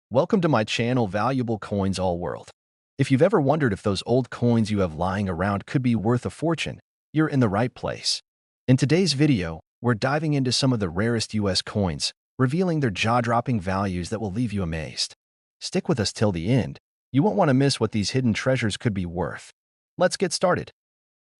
Welcome to my channel, Valuable Coins All World. If you've ever wondered if those old coins you have lying around could be worth a fortune, you're in the right place. In today's video, we're diving into some of the rarest US coins, revealing their jaw-dropping values that will leave you amazed. Stick with us till the end. You won't want to miss what these hidden treasures could be worth. Let's get started.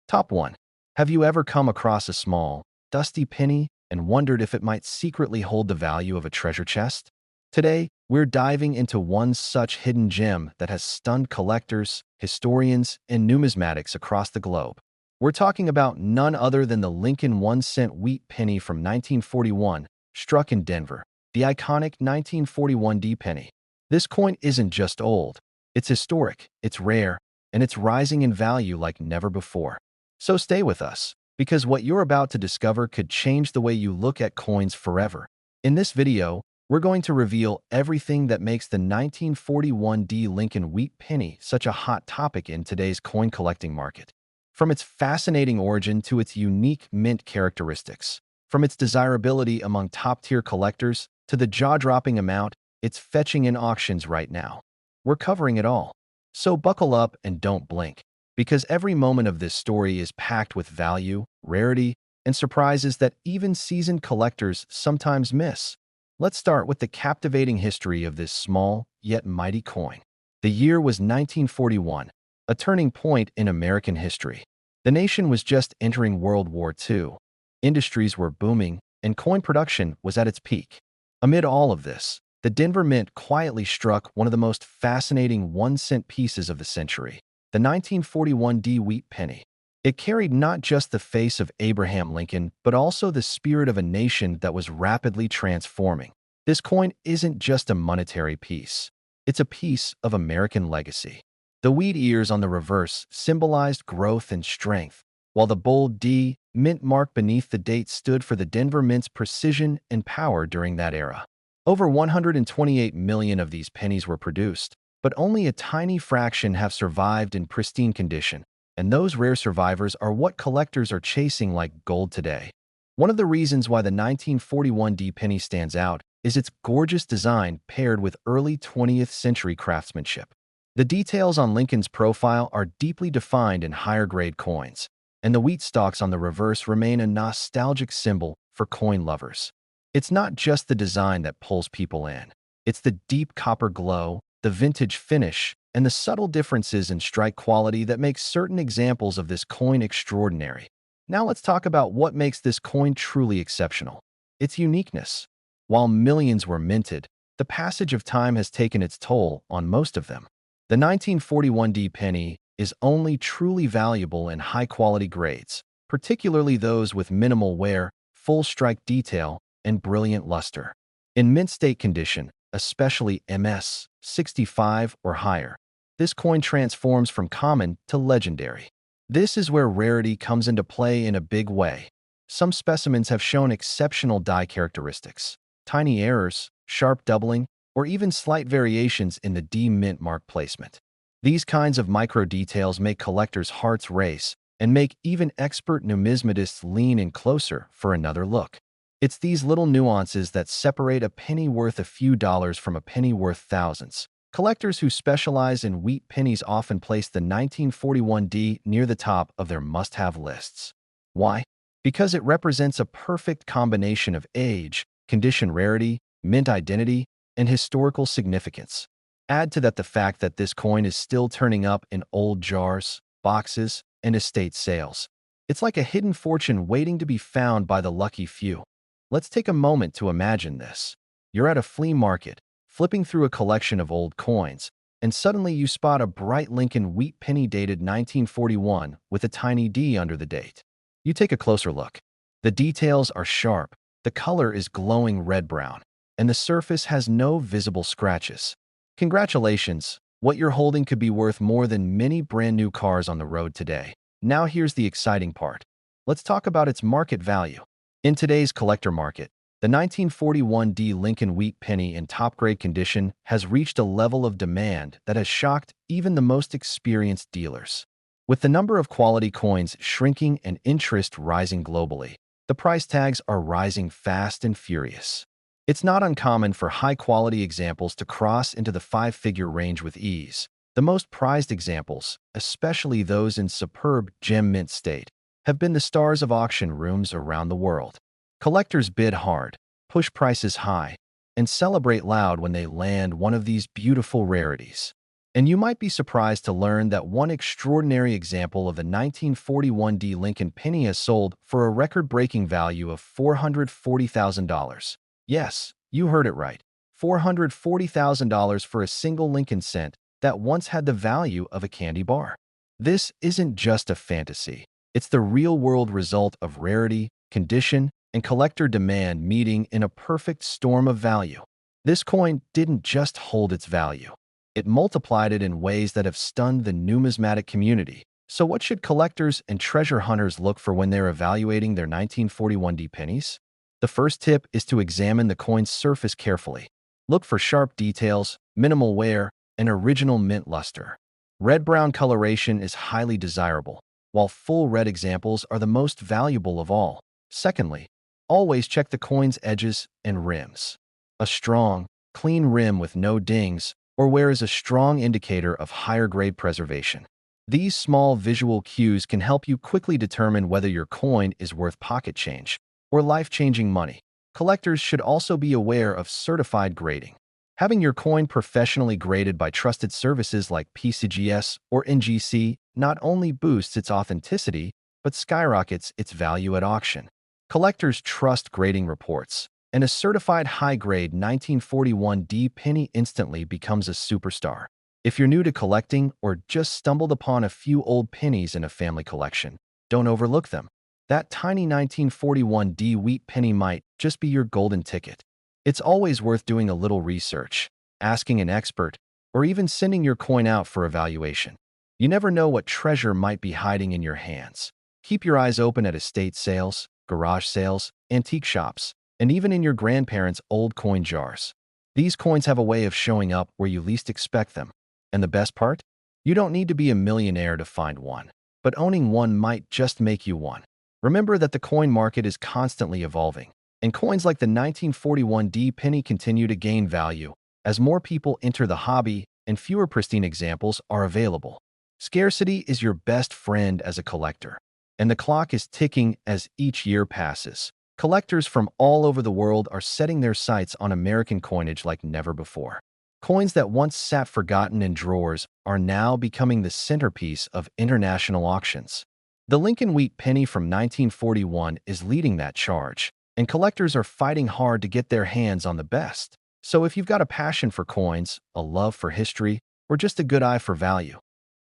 Top 1. Have you ever come across a small, dusty penny and wondered if it might secretly hold the value of a treasure chest? Today, we're diving into one such hidden gem that has stunned collectors, historians, and numismatics across the globe. We're talking about none other than the Lincoln 1-cent wheat penny from 1941, struck in Denver, the iconic 1941 D penny. This coin isn't just old, it's historic, it's rare, and it's rising in value like never before. So stay with us, because what you're about to discover could change the way you look at coins forever. In this video, we're going to reveal everything that makes the 1941 D Lincoln wheat penny such a hot topic in today's coin collecting market. From its fascinating origin to its unique mint characteristics, from its desirability among top-tier collectors to the jaw-dropping amount it's fetching in auctions right now. We're covering it all. So buckle up and don't blink, because every moment of this story is packed with value, rarity, and surprises that even seasoned collectors sometimes miss. Let's start with the captivating history of this small, yet mighty coin. The year was 1941, a turning point in American history. The nation was just entering World War II. Industries were booming, and coin production was at its peak. Amid all of this, the Denver Mint quietly struck one of the most fascinating 1-cent pieces of the century, the 1941 D wheat penny. It carried not just the face of Abraham Lincoln, but also the spirit of a nation that was rapidly transforming. This coin isn't just a monetary piece. It's a piece of American legacy. The wheat ears on the reverse symbolized growth and strength, while the bold D mint mark beneath the date stood for the Denver Mint's precision and power during that era. Over 128 million of these pennies were produced, but only a tiny fraction have survived in pristine condition. And those rare survivors are what collectors are chasing like gold today. One of the reasons why the 1941 D penny stands out is its gorgeous design paired with early 20th century craftsmanship. The details on Lincoln's profile are deeply defined in higher-grade coins, and the wheat stalks on the reverse remain a nostalgic symbol for coin lovers. It's not just the design that pulls people in. It's the deep copper glow, the vintage finish, and the subtle differences in strike quality that make certain examples of this coin extraordinary. Now let's talk about what makes this coin truly exceptional. Its uniqueness. While millions were minted, the passage of time has taken its toll on most of them. The 1941 D penny is only truly valuable in high-quality grades, particularly those with minimal wear, full strike detail, and brilliant luster. In mint state condition, especially MS 65 or higher, this coin transforms from common to legendary. This is where rarity comes into play in a big way. Some specimens have shown exceptional die characteristics, tiny errors, sharp doubling, or even slight variations in the D mint mark placement. These kinds of micro details make collectors' hearts race and make even expert numismatists lean in closer for another look. It's these little nuances that separate a penny worth a few dollars from a penny worth thousands. Collectors who specialize in wheat pennies often place the 1941 D near the top of their must-have lists. Why? Because it represents a perfect combination of age, condition rarity, mint identity, and historical significance. Add to that the fact that this coin is still turning up in old jars, boxes, and estate sales. It's like a hidden fortune waiting to be found by the lucky few. Let's take a moment to imagine this. You're at a flea market, flipping through a collection of old coins, and suddenly you spot a bright Lincoln wheat penny dated 1941 with a tiny D under the date. You take a closer look. The details are sharp, the color is glowing red-brown, and the surface has no visible scratches. Congratulations, what you're holding could be worth more than many brand-new cars on the road today. Now here's the exciting part. Let's talk about its market value. In today's collector market, the 1941 D Lincoln wheat penny in top-grade condition has reached a level of demand that has shocked even the most experienced dealers. With the number of quality coins shrinking and interest rising globally, the price tags are rising fast and furious. It's not uncommon for high-quality examples to cross into the five-figure range with ease. The most prized examples, especially those in superb gem mint state, have been the stars of auction rooms around the world. Collectors bid hard, push prices high, and celebrate loud when they land one of these beautiful rarities. And you might be surprised to learn that one extraordinary example of the 1941 Lincoln penny has sold for a record-breaking value of $440,000. Yes, you heard it right. $440,000 for a single Lincoln cent that once had the value of a candy bar. This isn't just a fantasy. It's the real-world result of rarity, condition, and collector demand meeting in a perfect storm of value. This coin didn't just hold its value. It multiplied it in ways that have stunned the numismatic community. So what should collectors and treasure hunters look for when they're evaluating their 1941 pennies? The first tip is to examine the coin's surface carefully. Look for sharp details, minimal wear, and original mint luster. Red-brown coloration is highly desirable, while full red examples are the most valuable of all. Secondly, always check the coin's edges and rims. A strong, clean rim with no dings or wear is a strong indicator of higher-grade preservation. These small visual cues can help you quickly determine whether your coin is worth pocket change or life-changing money. Collectors should also be aware of certified grading. Having your coin professionally graded by trusted services like PCGS or NGC not only boosts its authenticity, but skyrockets its value at auction. Collectors trust grading reports, and a certified high-grade 1941 penny instantly becomes a superstar. If you're new to collecting or just stumbled upon a few old pennies in a family collection, don't overlook them. That tiny 1941 wheat penny might just be your golden ticket. It's always worth doing a little research, asking an expert, or even sending your coin out for evaluation. You never know what treasure might be hiding in your hands. Keep your eyes open at estate sales, garage sales, antique shops, and even in your grandparents' old coin jars. These coins have a way of showing up where you least expect them. And the best part? You don't need to be a millionaire to find one, but owning one might just make you one. Remember that the coin market is constantly evolving, and coins like the 1941 penny continue to gain value as more people enter the hobby and fewer pristine examples are available. Scarcity is your best friend as a collector, and the clock is ticking as each year passes. Collectors from all over the world are setting their sights on American coinage like never before. Coins that once sat forgotten in drawers are now becoming the centerpiece of international auctions. The Lincoln Wheat penny from 1941 is leading that charge, and collectors are fighting hard to get their hands on the best. So if you've got a passion for coins, a love for history, or just a good eye for value,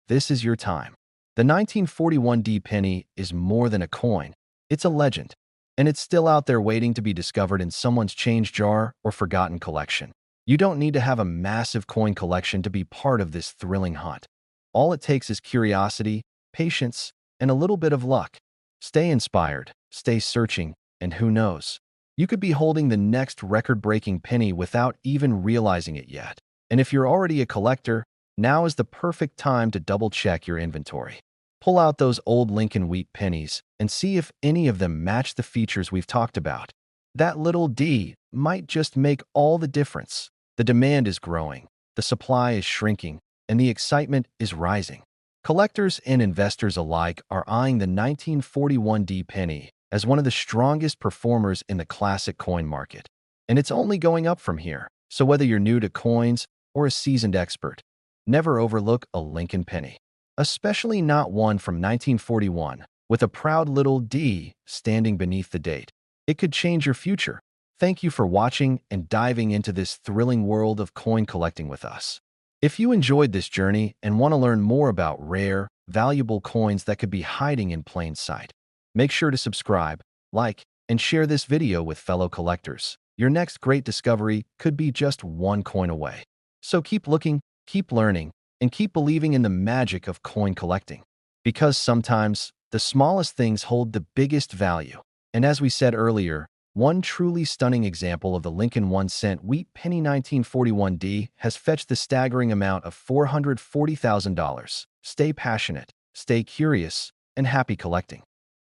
this is your time. The 1941 penny is more than a coin. It's a legend, and it's still out there waiting to be discovered in someone's change jar or forgotten collection. You don't need to have a massive coin collection to be part of this thrilling hunt. All it takes is curiosity, patience, and a little bit of luck. Stay inspired, stay searching, and who knows? You could be holding the next record-breaking penny without even realizing it yet. And if you're already a collector, now is the perfect time to double-check your inventory. Pull out those old Lincoln Wheat pennies and see if any of them match the features we've talked about. That little D might just make all the difference. The demand is growing, the supply is shrinking, and the excitement is rising. Collectors and investors alike are eyeing the 1941 penny as one of the strongest performers in the classic coin market. And it's only going up from here. So whether you're new to coins or a seasoned expert, never overlook a Lincoln penny, especially not one from 1941 with a proud little D standing beneath the date. It could change your future. Thank you for watching and diving into this thrilling world of coin collecting with us. If you enjoyed this journey and want to learn more about rare, valuable coins that could be hiding in plain sight, make sure to subscribe, like, and share this video with fellow collectors. Your next great discovery could be just one coin away. So keep looking, keep learning, and keep believing in the magic of coin collecting. Because sometimes, the smallest things hold the biggest value. And as we said earlier, one truly stunning example of the Lincoln 1-cent wheat penny 1941 has fetched the staggering amount of $440,000. Stay passionate, stay curious, and happy collecting.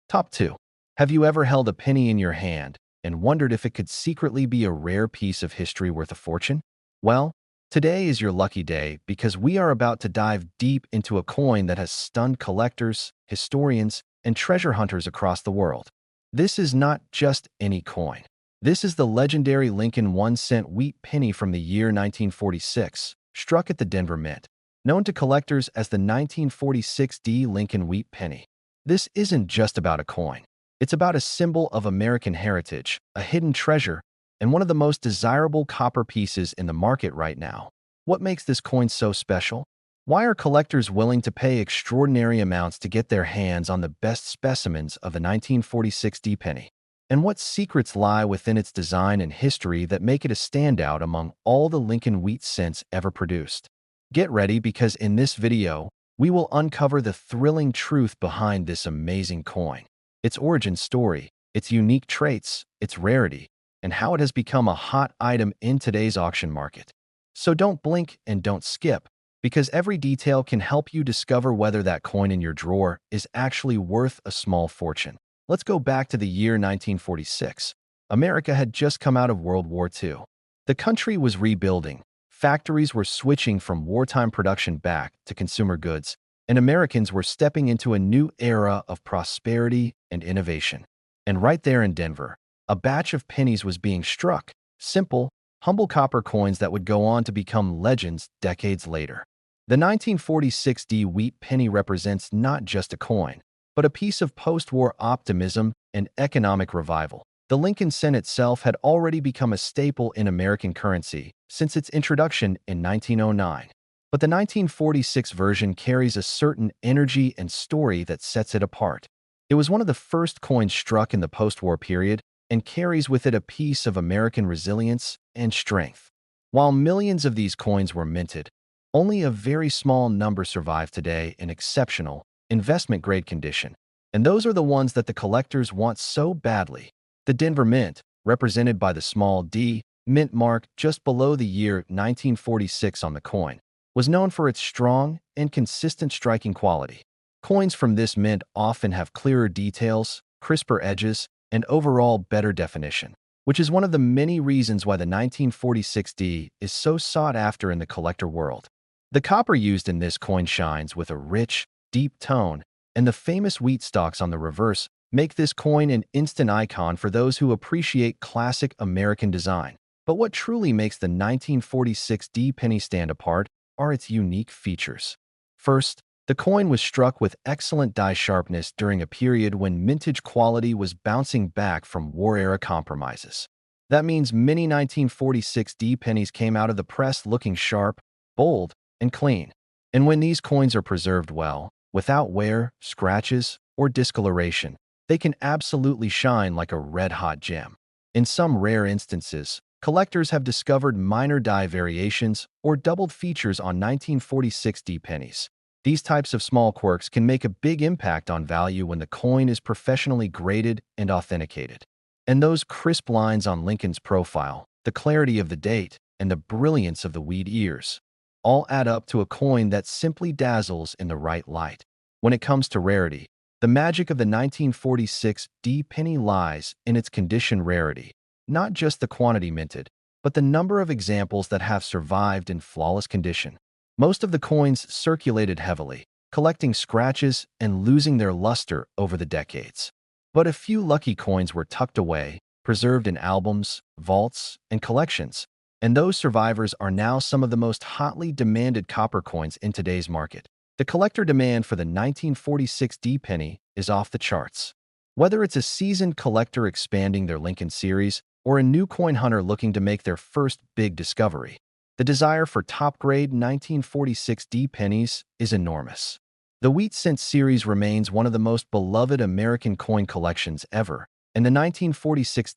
Top 2. Have you ever held a penny in your hand and wondered if it could secretly be a rare piece of history worth a fortune? Well, today is your lucky day because we are about to dive deep into a coin that has stunned collectors, historians, and treasure hunters across the world. This is not just any coin. This is the legendary Lincoln 1-cent wheat penny from the year 1946, struck at the Denver Mint, known to collectors as the 1946 Lincoln wheat penny. This isn't just about a coin. It's about a symbol of American heritage, a hidden treasure, and one of the most desirable copper pieces in the market right now. What makes this coin so special? Why are collectors willing to pay extraordinary amounts to get their hands on the best specimens of the 1946 penny? And what secrets lie within its design and history that make it a standout among all the Lincoln wheat cents ever produced? Get ready because in this video, we will uncover the thrilling truth behind this amazing coin, its origin story, its unique traits, its rarity, and how it has become a hot item in today's auction market. So don't blink and don't skip, because every detail can help you discover whether that coin in your drawer is actually worth a small fortune. Let's go back to the year 1946. America had just come out of World War II. The country was rebuilding. Factories were switching from wartime production back to consumer goods, and Americans were stepping into a new era of prosperity and innovation. And right there in Denver, a batch of pennies was being struck, simple, humble copper coins that would go on to become legends decades later. The 1946 wheat penny represents not just a coin, but a piece of post-war optimism and economic revival. The Lincoln cent itself had already become a staple in American currency since its introduction in 1909. But the 1946 version carries a certain energy and story that sets it apart. It was one of the first coins struck in the post-war period and carries with it a piece of American resilience and strength. While millions of these coins were minted, only a very small number survive today in exceptional, investment-grade condition. And those are the ones that the collectors want so badly. The Denver Mint, represented by the small D mint mark just below the year 1946 on the coin, was known for its strong and consistent striking quality. Coins from this mint often have clearer details, crisper edges, and overall better definition, which is one of the many reasons why the 1946 is so sought after in the collector world. The copper used in this coin shines with a rich, deep tone, and the famous wheat stalks on the reverse make this coin an instant icon for those who appreciate classic American design. But what truly makes the 1946 penny stand apart are its unique features. First, the coin was struck with excellent die sharpness during a period when mintage quality was bouncing back from war-era compromises. That means many 1946 pennies came out of the press looking sharp, bold, and clean. And when these coins are preserved well, without wear, scratches, or discoloration, they can absolutely shine like a red-hot gem. In some rare instances, collectors have discovered minor die variations or doubled features on 1946 pennies. These types of small quirks can make a big impact on value when the coin is professionally graded and authenticated. And those crisp lines on Lincoln's profile, the clarity of the date, and the brilliance of the wheat ears all add up to a coin that simply dazzles in the right light. When it comes to rarity, the magic of the 1946 penny lies in its condition rarity, not just the quantity minted, but the number of examples that have survived in flawless condition. Most of the coins circulated heavily, collecting scratches and losing their luster over the decades. But a few lucky coins were tucked away, preserved in albums, vaults, and collections, and those survivors are now some of the most hotly demanded copper coins in today's market. The collector demand for the 1946 penny is off the charts. Whether it's a seasoned collector expanding their Lincoln series or a new coin hunter looking to make their first big discovery, the desire for top-grade 1946 pennies is enormous. The Wheat Cent series remains one of the most beloved American coin collections ever, and the 1946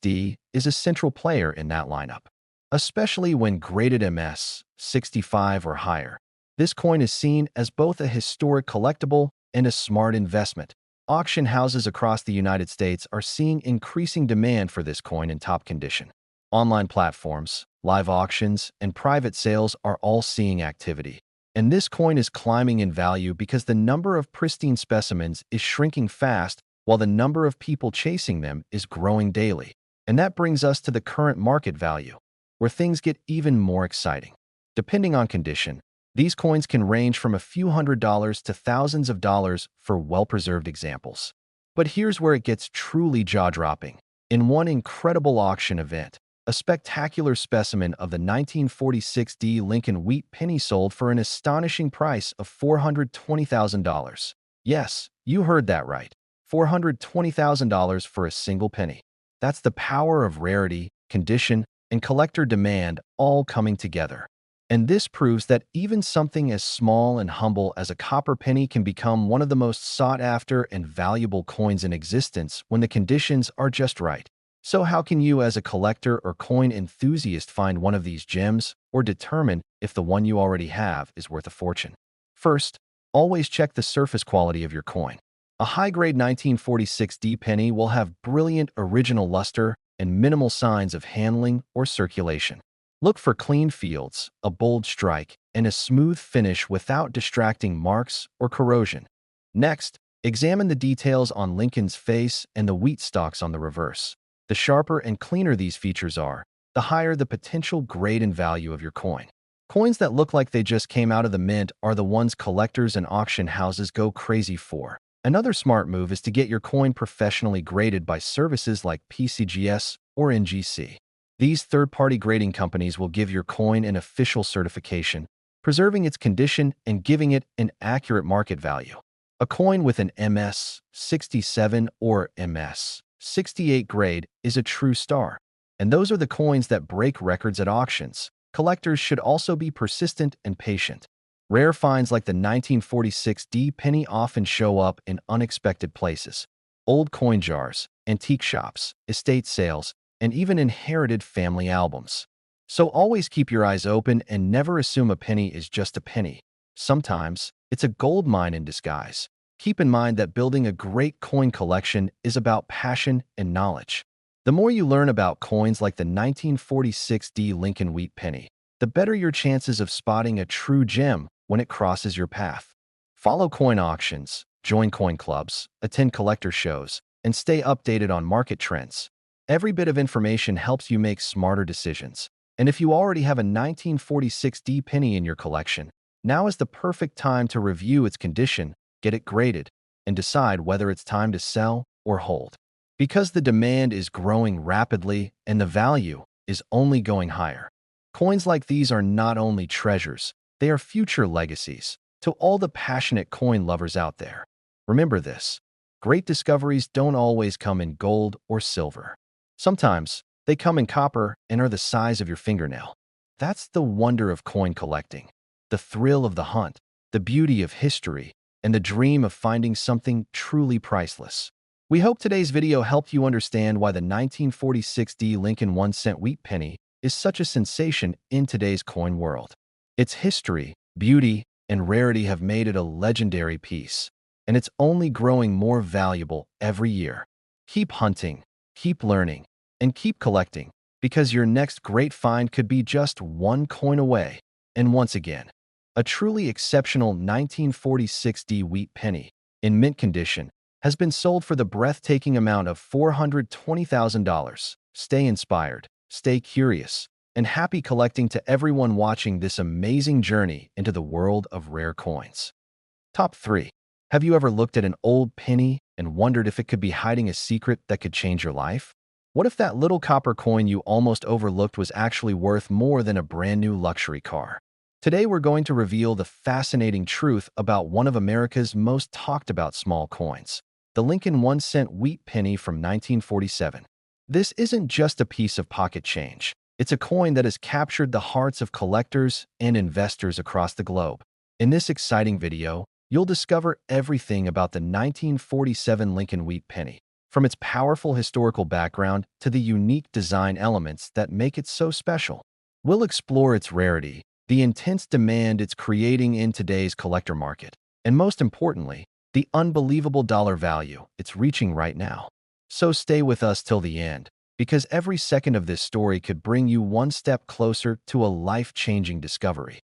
is a central player in that lineup. Especially when graded MS 65 or higher, this coin is seen as both a historic collectible and a smart investment. Auction houses across the United States are seeing increasing demand for this coin in top condition. Online platforms, live auctions, and private sales are all seeing activity. And this coin is climbing in value because the number of pristine specimens is shrinking fast while the number of people chasing them is growing daily. And that brings us to the current market value, where things get even more exciting. Depending on condition, these coins can range from a few $100s to thousands of dollars for well-preserved examples. But here's where it gets truly jaw-dropping. In one incredible auction event, a spectacular specimen of the 1946 Lincoln wheat penny sold for an astonishing price of $420,000. Yes, you heard that right. $420,000 for a single penny. That's the power of rarity, condition, and collector demand all coming together. And this proves that even something as small and humble as a copper penny can become one of the most sought-after and valuable coins in existence when the conditions are just right. So how can you, as a collector or coin enthusiast, find one of these gems or determine if the one you already have is worth a fortune? First, always check the surface quality of your coin. A high-grade 1946 penny will have brilliant original luster and minimal signs of handling or circulation. Look for clean fields, a bold strike, and a smooth finish without distracting marks or corrosion. Next, examine the details on Lincoln's face and the wheat stalks on the reverse. The sharper and cleaner these features are, the higher the potential grade and value of your coin. Coins that look like they just came out of the mint are the ones collectors and auction houses go crazy for. Another smart move is to get your coin professionally graded by services like PCGS or NGC. These third-party grading companies will give your coin an official certification, preserving its condition and giving it an accurate market value. A coin with an MS 67 or MS 68 grade is a true star, and those are the coins that break records at auctions. Collectors should also be persistent and patient. Rare finds like the 1946 penny often show up in unexpected places: old coin jars, antique shops, estate sales, and even inherited family albums. So always keep your eyes open and never assume a penny is just a penny. Sometimes it's a gold mine in disguise. Keep in mind that building a great coin collection is about passion and knowledge. The more you learn about coins like the 1946 Lincoln wheat penny, the better your chances of spotting a true gem when it crosses your path. Follow coin auctions, join coin clubs, attend collector shows, and stay updated on market trends. Every bit of information helps you make smarter decisions. And if you already have a 1946 penny in your collection, now is the perfect time to review its condition, get it graded, and decide whether it's time to sell or hold. Because the demand is growing rapidly and the value is only going higher. Coins like these are not only treasures, they are future legacies to all the passionate coin lovers out there. Remember this: great discoveries don't always come in gold or silver. Sometimes they come in copper and are the size of your fingernail. That's the wonder of coin collecting, the thrill of the hunt, the beauty of history, and the dream of finding something truly priceless. We hope today's video helped you understand why the 1946 Lincoln 1-cent wheat penny is such a sensation in today's coin world. Its history, beauty, and rarity have made it a legendary piece, and it's only growing more valuable every year. Keep hunting, keep learning, and keep collecting, because your next great find could be just one coin away. And once again, a truly exceptional 1946 wheat penny, in mint condition, has been sold for the breathtaking amount of $420,000. Stay inspired, stay curious, and happy collecting to everyone watching this amazing journey into the world of rare coins. Top 3. Have you ever looked at an old penny and wondered if it could be hiding a secret that could change your life? What if that little copper coin you almost overlooked was actually worth more than a brand new luxury car? Today we're going to reveal the fascinating truth about one of America's most talked about small coins, the Lincoln 1-cent wheat penny from 1947. This isn't just a piece of pocket change. It's a coin that has captured the hearts of collectors and investors across the globe. In this exciting video, you'll discover everything about the 1947 Lincoln wheat penny, from its powerful historical background to the unique design elements that make it so special. We'll explore its rarity, the intense demand it's creating in today's collector market, and most importantly, the unbelievable dollar value it's reaching right now. So stay with us till the end, because every second of this story could bring you one step closer to a life-changing discovery.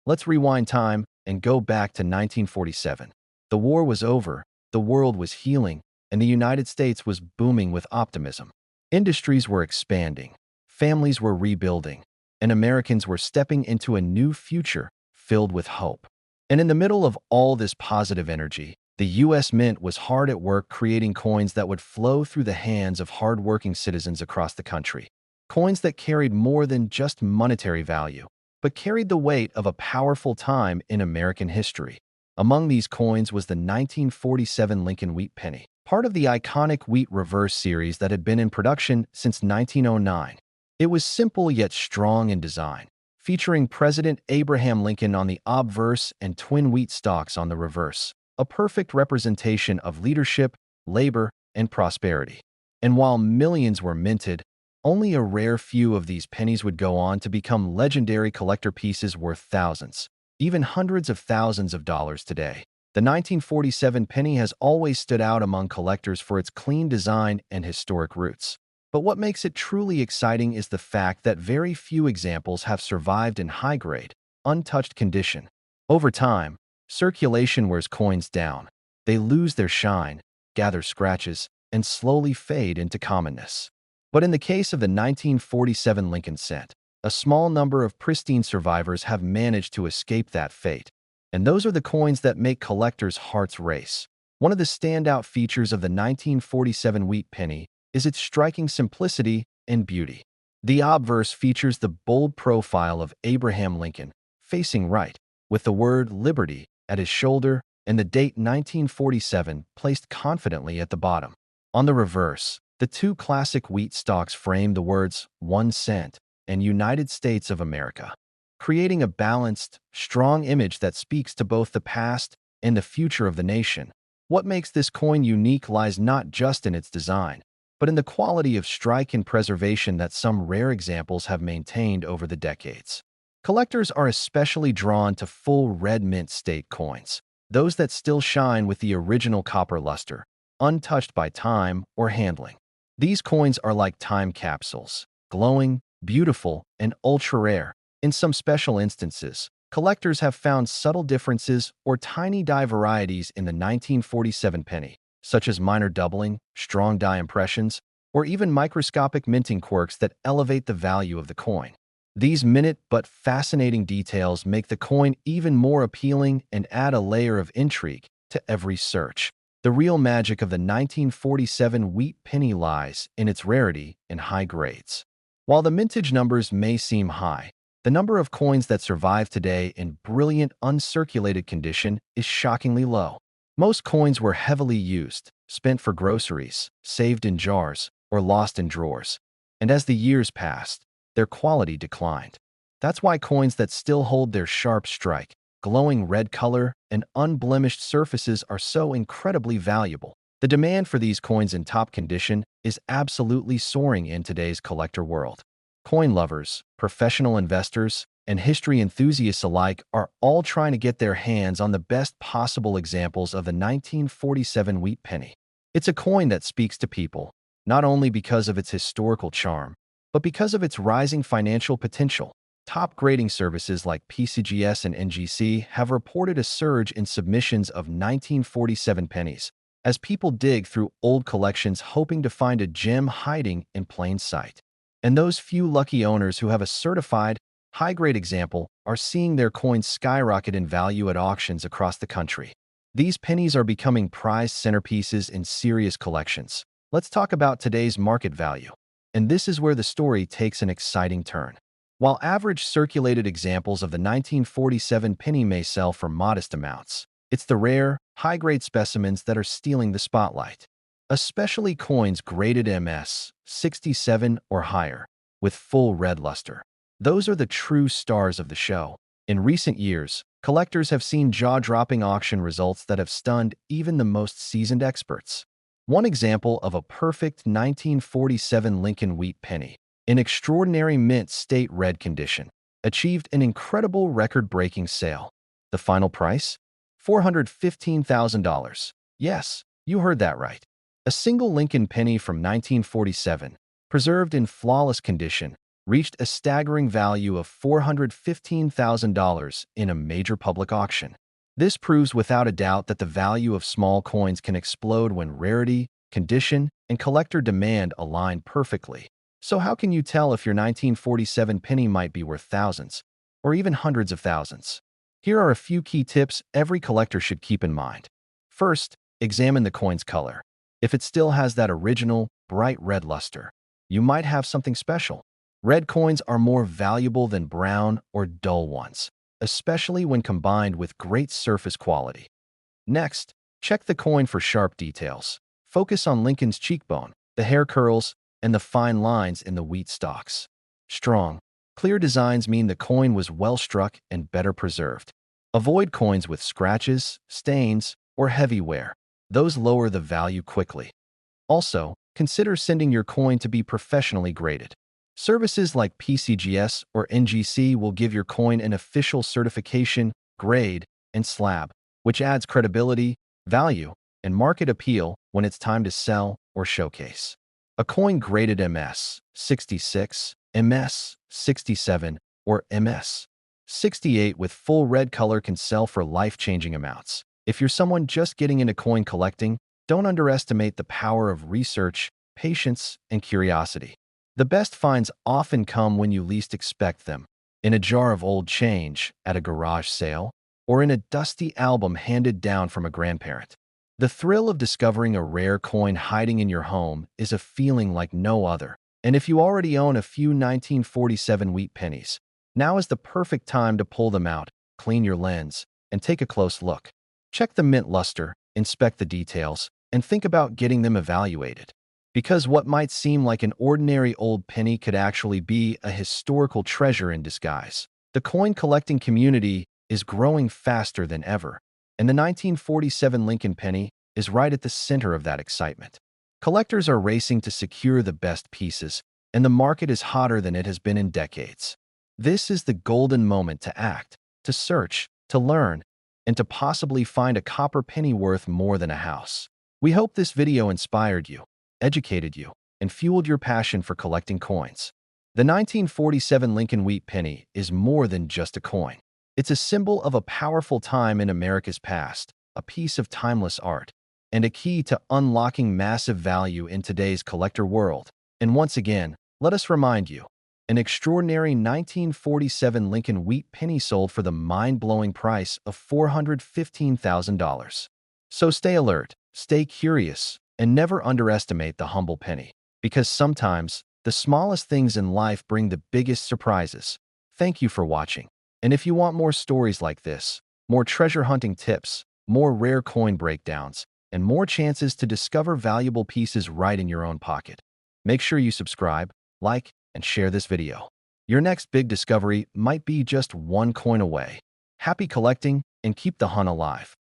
Let's rewind time and go back to 1947. The war was over, the world was healing, and the United States was booming with optimism. Industries were expanding, families were rebuilding, and Americans were stepping into a new future filled with hope. And in the middle of all this positive energy, the U.S. Mint was hard at work creating coins that would flow through the hands of hard-working citizens across the country. Coins that carried more than just monetary value, but carried the weight of a powerful time in American history. Among these coins was the 1947 Lincoln Wheat Penny, part of the iconic Wheat Reverse series that had been in production since 1909. It was simple yet strong in design, featuring President Abraham Lincoln on the obverse and twin wheat stalks on the reverse, a perfect representation of leadership, labor, and prosperity. And while millions were minted, only a rare few of these pennies would go on to become legendary collector pieces worth thousands, even hundreds of thousands of dollars today. The 1947 penny has always stood out among collectors for its clean design and historic roots. But what makes it truly exciting is the fact that very few examples have survived in high-grade, untouched condition. Over time, circulation wears coins down. They lose their shine, gather scratches, and slowly fade into commonness. But in the case of the 1947 Lincoln cent, a small number of pristine survivors have managed to escape that fate. And those are the coins that make collectors' hearts race. One of the standout features of the 1947 wheat penny is its striking simplicity and beauty. The obverse features the bold profile of Abraham Lincoln, facing right, with the word liberty at his shoulder and the date 1947 placed confidently at the bottom. On the reverse, the two classic wheat stalks frame the words 1 cent and United States of America, creating a balanced, strong image that speaks to both the past and the future of the nation. What makes this coin unique lies not just in its design, but in the quality of strike and preservation that some rare examples have maintained over the decades. Collectors are especially drawn to full red mint state coins, those that still shine with the original copper luster, untouched by time or handling. These coins are like time capsules, glowing, beautiful, and ultra-rare. In some special instances, collectors have found subtle differences or tiny die varieties in the 1947 penny, such as minor doubling, strong die impressions, or even microscopic minting quirks that elevate the value of the coin. These minute but fascinating details make the coin even more appealing and add a layer of intrigue to every search. The real magic of the 1947 wheat penny lies in its rarity and high grades. While the mintage numbers may seem high, the number of coins that survive today in brilliant, uncirculated condition is shockingly low. Most coins were heavily used, spent for groceries, saved in jars, or lost in drawers. And as the years passed, their quality declined. That's why coins that still hold their sharp strike, glowing red color, and unblemished surfaces are so incredibly valuable. The demand for these coins in top condition is absolutely soaring in today's collector world. Coin lovers, professional investors, and history enthusiasts alike are all trying to get their hands on the best possible examples of the 1947 wheat penny. It's a coin that speaks to people, not only because of its historical charm, but because of its rising financial potential. Top grading services like PCGS and NGC have reported a surge in submissions of 1947 pennies, as people dig through old collections hoping to find a gem hiding in plain sight. And those few lucky owners who have a certified, high-grade example are seeing their coins skyrocket in value at auctions across the country. These pennies are becoming prized centerpieces in serious collections. Let's talk about today's market value. And this is where the story takes an exciting turn. While average circulated examples of the 1947 penny may sell for modest amounts, it's the rare, high-grade specimens that are stealing the spotlight. Especially coins graded MS 67 or higher, with full red luster. Those are the true stars of the show. In recent years, collectors have seen jaw-dropping auction results that have stunned even the most seasoned experts. One example of a perfect 1947 Lincoln wheat penny, in extraordinary mint state red condition, achieved an incredible record-breaking sale. The final price? $415,000. Yes, you heard that right. A single Lincoln penny from 1947, preserved in flawless condition, reached a staggering value of $415,000 in a major public auction. This proves without a doubt that the value of small coins can explode when rarity, condition, and collector demand align perfectly. So how can you tell if your 1947 penny might be worth thousands, or even hundreds of thousands? Here are a few key tips every collector should keep in mind. First, examine the coin's color. If it still has that original, bright red luster, you might have something special. Red coins are more valuable than brown or dull ones, especially when combined with great surface quality. Next, check the coin for sharp details. Focus on Lincoln's cheekbone, the hair curls, and the fine lines in the wheat stalks. Strong, clear designs mean the coin was well struck and better preserved. Avoid coins with scratches, stains, or heavy wear. Those lower the value quickly. Also, consider sending your coin to be professionally graded. Services like PCGS or NGC will give your coin an official certification, grade, and slab, which adds credibility, value, and market appeal when it's time to sell or showcase. A coin graded MS 66, MS 67, or MS 68 with full red color can sell for life-changing amounts. If you're someone just getting into coin collecting, don't underestimate the power of research, patience, and curiosity. The best finds often come when you least expect them, in a jar of old change at a garage sale, or in a dusty album handed down from a grandparent. The thrill of discovering a rare coin hiding in your home is a feeling like no other. And if you already own a few 1947 wheat pennies, now is the perfect time to pull them out, clean your lens, and take a close look. Check the mint luster, inspect the details, and think about getting them evaluated. Because what might seem like an ordinary old penny could actually be a historical treasure in disguise. The coin collecting community is growing faster than ever, and the 1947 Lincoln penny is right at the center of that excitement. Collectors are racing to secure the best pieces, and the market is hotter than it has been in decades. This is the golden moment to act, to search, to learn, and to possibly find a copper penny worth more than a house. We hope this video inspired you, educated you, and fueled your passion for collecting coins. The 1947 Lincoln wheat penny is more than just a coin. It's a symbol of a powerful time in America's past, a piece of timeless art, and a key to unlocking massive value in today's collector world. And once again, let us remind you, an extraordinary 1947 Lincoln wheat penny sold for the mind-blowing price of $415,000. So stay alert, stay curious, and never underestimate the humble penny, because sometimes the smallest things in life bring the biggest surprises. Thank you for watching. And if you want more stories like this, more treasure hunting tips, more rare coin breakdowns, and more chances to discover valuable pieces right in your own pocket, make sure you subscribe, like, and share this video. Your next big discovery might be just one coin away. Happy collecting and keep the hunt alive.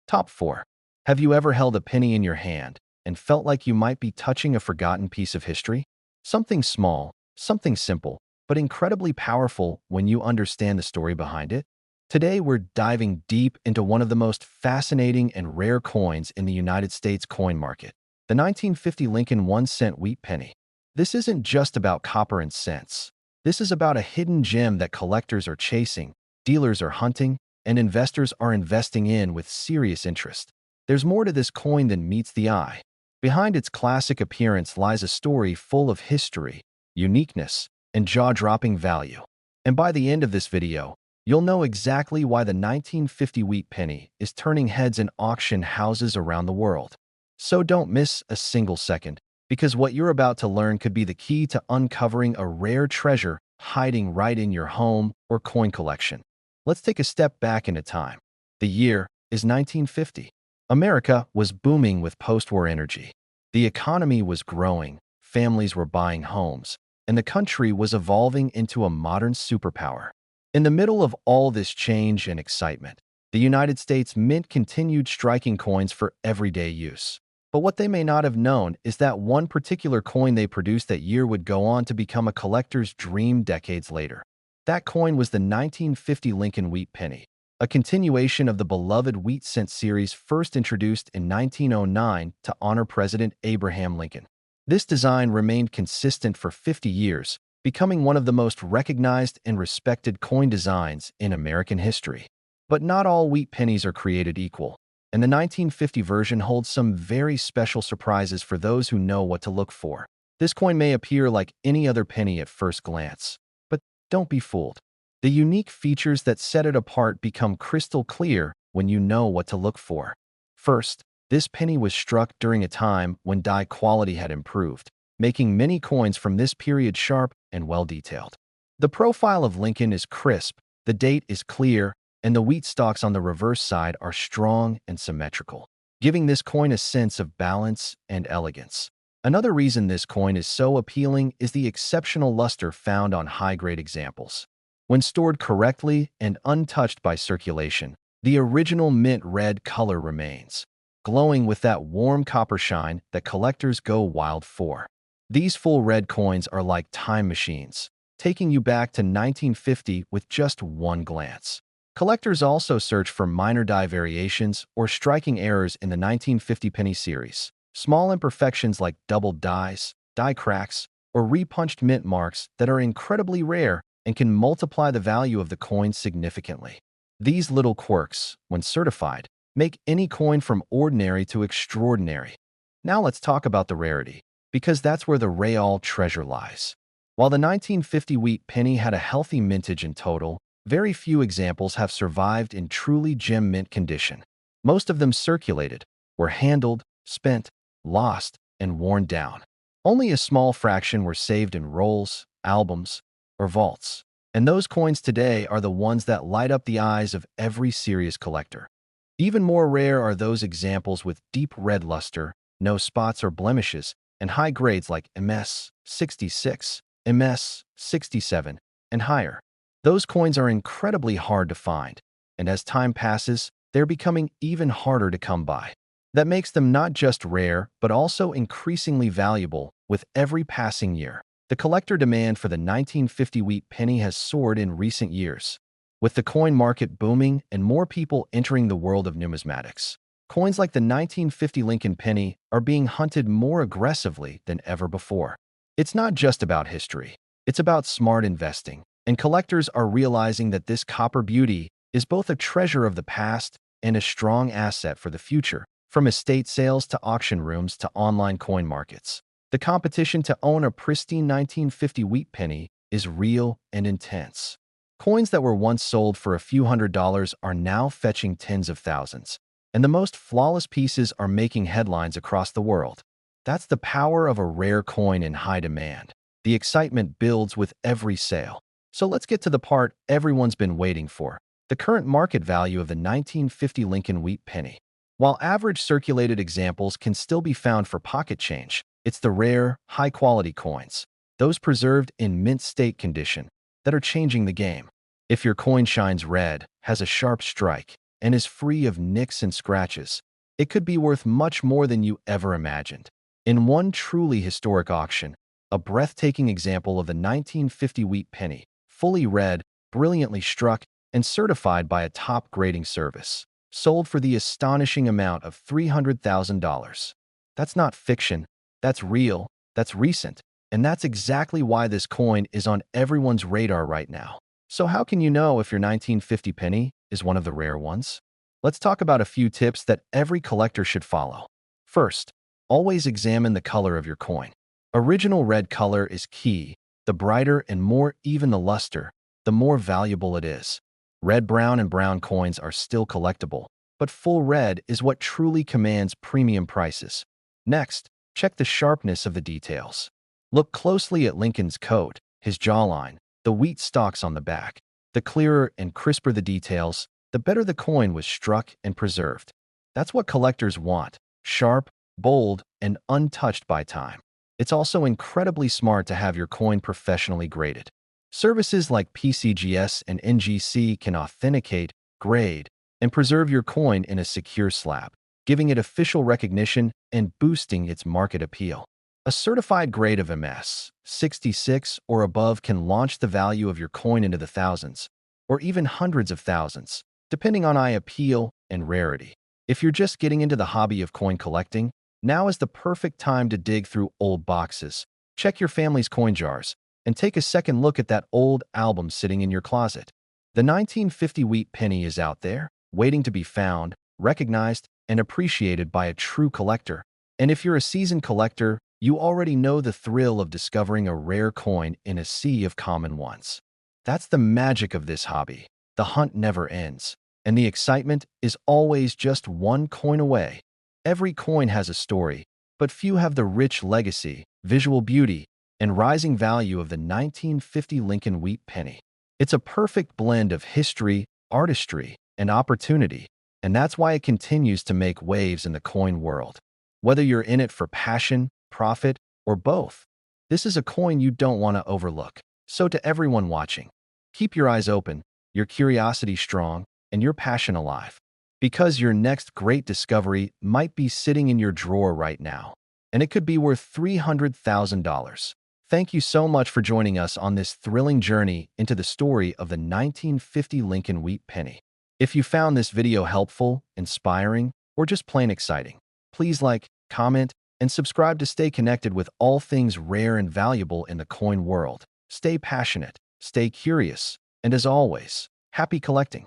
Top 4. Have you ever held a penny in your hand and felt like you might be touching a forgotten piece of history? Something small, something simple, but incredibly powerful when you understand the story behind it? Today, we're diving deep into one of the most fascinating and rare coins in the United States coin market, the 1950 Lincoln 1-cent wheat penny. This isn't just about copper and cents. This is about a hidden gem that collectors are chasing, dealers are hunting, and investors are investing in with serious interest. There's more to this coin than meets the eye. Behind its classic appearance lies a story full of history, uniqueness, and jaw-dropping value. And by the end of this video, you'll know exactly why the 1950 wheat penny is turning heads in auction houses around the world. So don't miss a single second, because what you're about to learn could be the key to uncovering a rare treasure hiding right in your home or coin collection. Let's take a step back into time. The year is 1950. America was booming with post-war energy. The economy was growing, families were buying homes, and the country was evolving into a modern superpower. In the middle of all this change and excitement, the United States Mint continued striking coins for everyday use. But what they may not have known is that one particular coin they produced that year would go on to become a collector's dream decades later. That coin was the 1950 Lincoln wheat penny, a continuation of the beloved wheat cent series first introduced in 1909 to honor President Abraham Lincoln. This design remained consistent for 50 years, becoming one of the most recognized and respected coin designs in American history. But not all wheat pennies are created equal. and the 1950 version holds some very special surprises for those who know what to look for. This coin may appear like any other penny at first glance, but don't be fooled. The unique features that set it apart become crystal clear when you know what to look for. First, this penny was struck during a time when die quality had improved, making many coins from this period sharp and well-detailed. The profile of Lincoln is crisp, the date is clear, and the wheat stalks on the reverse side are strong and symmetrical, giving this coin a sense of balance and elegance. Another reason this coin is so appealing is the exceptional luster found on high-grade examples. When stored correctly and untouched by circulation, the original mint red color remains, glowing with that warm copper shine that collectors go wild for. These full red coins are like time machines, taking you back to 1950 with just one glance. Collectors also search for minor die variations or striking errors in the 1950 penny series. Small imperfections like doubled dies, die cracks, or repunched mint marks that are incredibly rare and can multiply the value of the coin significantly. These little quirks, when certified, make any coin from ordinary to extraordinary. Now let's talk about the rarity, because that's where the real treasure lies. While the 1950 wheat penny had a healthy mintage in total, very few examples have survived in truly gem mint condition. Most of them circulated, were handled, spent, lost, and worn down. Only a small fraction were saved in rolls, albums, or vaults. And those coins today are the ones that light up the eyes of every serious collector. Even more rare are those examples with deep red luster, no spots or blemishes, and high grades like MS 66, MS 67, and higher. Those coins are incredibly hard to find, and as time passes, they're becoming even harder to come by. That makes them not just rare, but also increasingly valuable with every passing year. The collector demand for the 1950 wheat penny has soared in recent years, with the coin market booming and more people entering the world of numismatics. Coins like the 1950 Lincoln penny are being hunted more aggressively than ever before. It's not just about history, it's about smart investing, and collectors are realizing that this copper beauty is both a treasure of the past and a strong asset for the future. From estate sales to auction rooms to online coin markets, the competition to own a pristine 1950 wheat penny is real and intense. Coins that were once sold for a few $100s are now fetching tens of thousands, and the most flawless pieces are making headlines across the world. That's the power of a rare coin in high demand. The excitement builds with every sale. So let's get to the part everyone's been waiting for, the current market value of the 1950 Lincoln wheat penny. While average circulated examples can still be found for pocket change, it's the rare, high-quality coins, those preserved in mint state condition, that are changing the game. If your coin shines red, has a sharp strike, and is free of nicks and scratches, it could be worth much more than you ever imagined. In one truly historic auction, a breathtaking example of the 1950 wheat penny, fully red, brilliantly struck, and certified by a top grading service, sold for the astonishing amount of $300,000. That's not fiction, that's real, that's recent, and that's exactly why this coin is on everyone's radar right now. So how can you know if your 1950 penny is one of the rare ones? Let's talk about a few tips that every collector should follow. First, always examine the color of your coin. Original red color is key. The brighter and more even the luster, the more valuable it is. Red, brown, and brown coins are still collectible, but full red is what truly commands premium prices. Next, check the sharpness of the details. Look closely at Lincoln's coat, his jawline, the wheat stalks on the back. The clearer and crisper the details, the better the coin was struck and preserved. That's what collectors want, sharp, bold, and untouched by time. It's also incredibly smart to have your coin professionally graded. Services like PCGS and NGC can authenticate, grade, and preserve your coin in a secure slab, giving it official recognition and boosting its market appeal. A certified grade of MS 66 or above can launch the value of your coin into the thousands, or even hundreds of thousands, depending on eye appeal and rarity. If you're just getting into the hobby of coin collecting, now is the perfect time to dig through old boxes, check your family's coin jars, and take a second look at that old album sitting in your closet. The 1950 wheat penny is out there, waiting to be found, recognized, and appreciated by a true collector. And if you're a seasoned collector, you already know the thrill of discovering a rare coin in a sea of common ones. That's the magic of this hobby. The hunt never ends, and the excitement is always just one coin away. Every coin has a story, but few have the rich legacy, visual beauty, and rising value of the 1950 Lincoln Wheat penny. It's a perfect blend of history, artistry, and opportunity, and that's why it continues to make waves in the coin world. Whether you're in it for passion, profit, or both, this is a coin you don't want to overlook. So to everyone watching, keep your eyes open, your curiosity strong, and your passion alive, because your next great discovery might be sitting in your drawer right now, and it could be worth $300,000. Thank you so much for joining us on this thrilling journey into the story of the 1950 Lincoln Wheat penny. If you found this video helpful, inspiring, or just plain exciting, please like, comment, and subscribe to stay connected with all things rare and valuable in the coin world. Stay passionate, stay curious, and as always, happy collecting.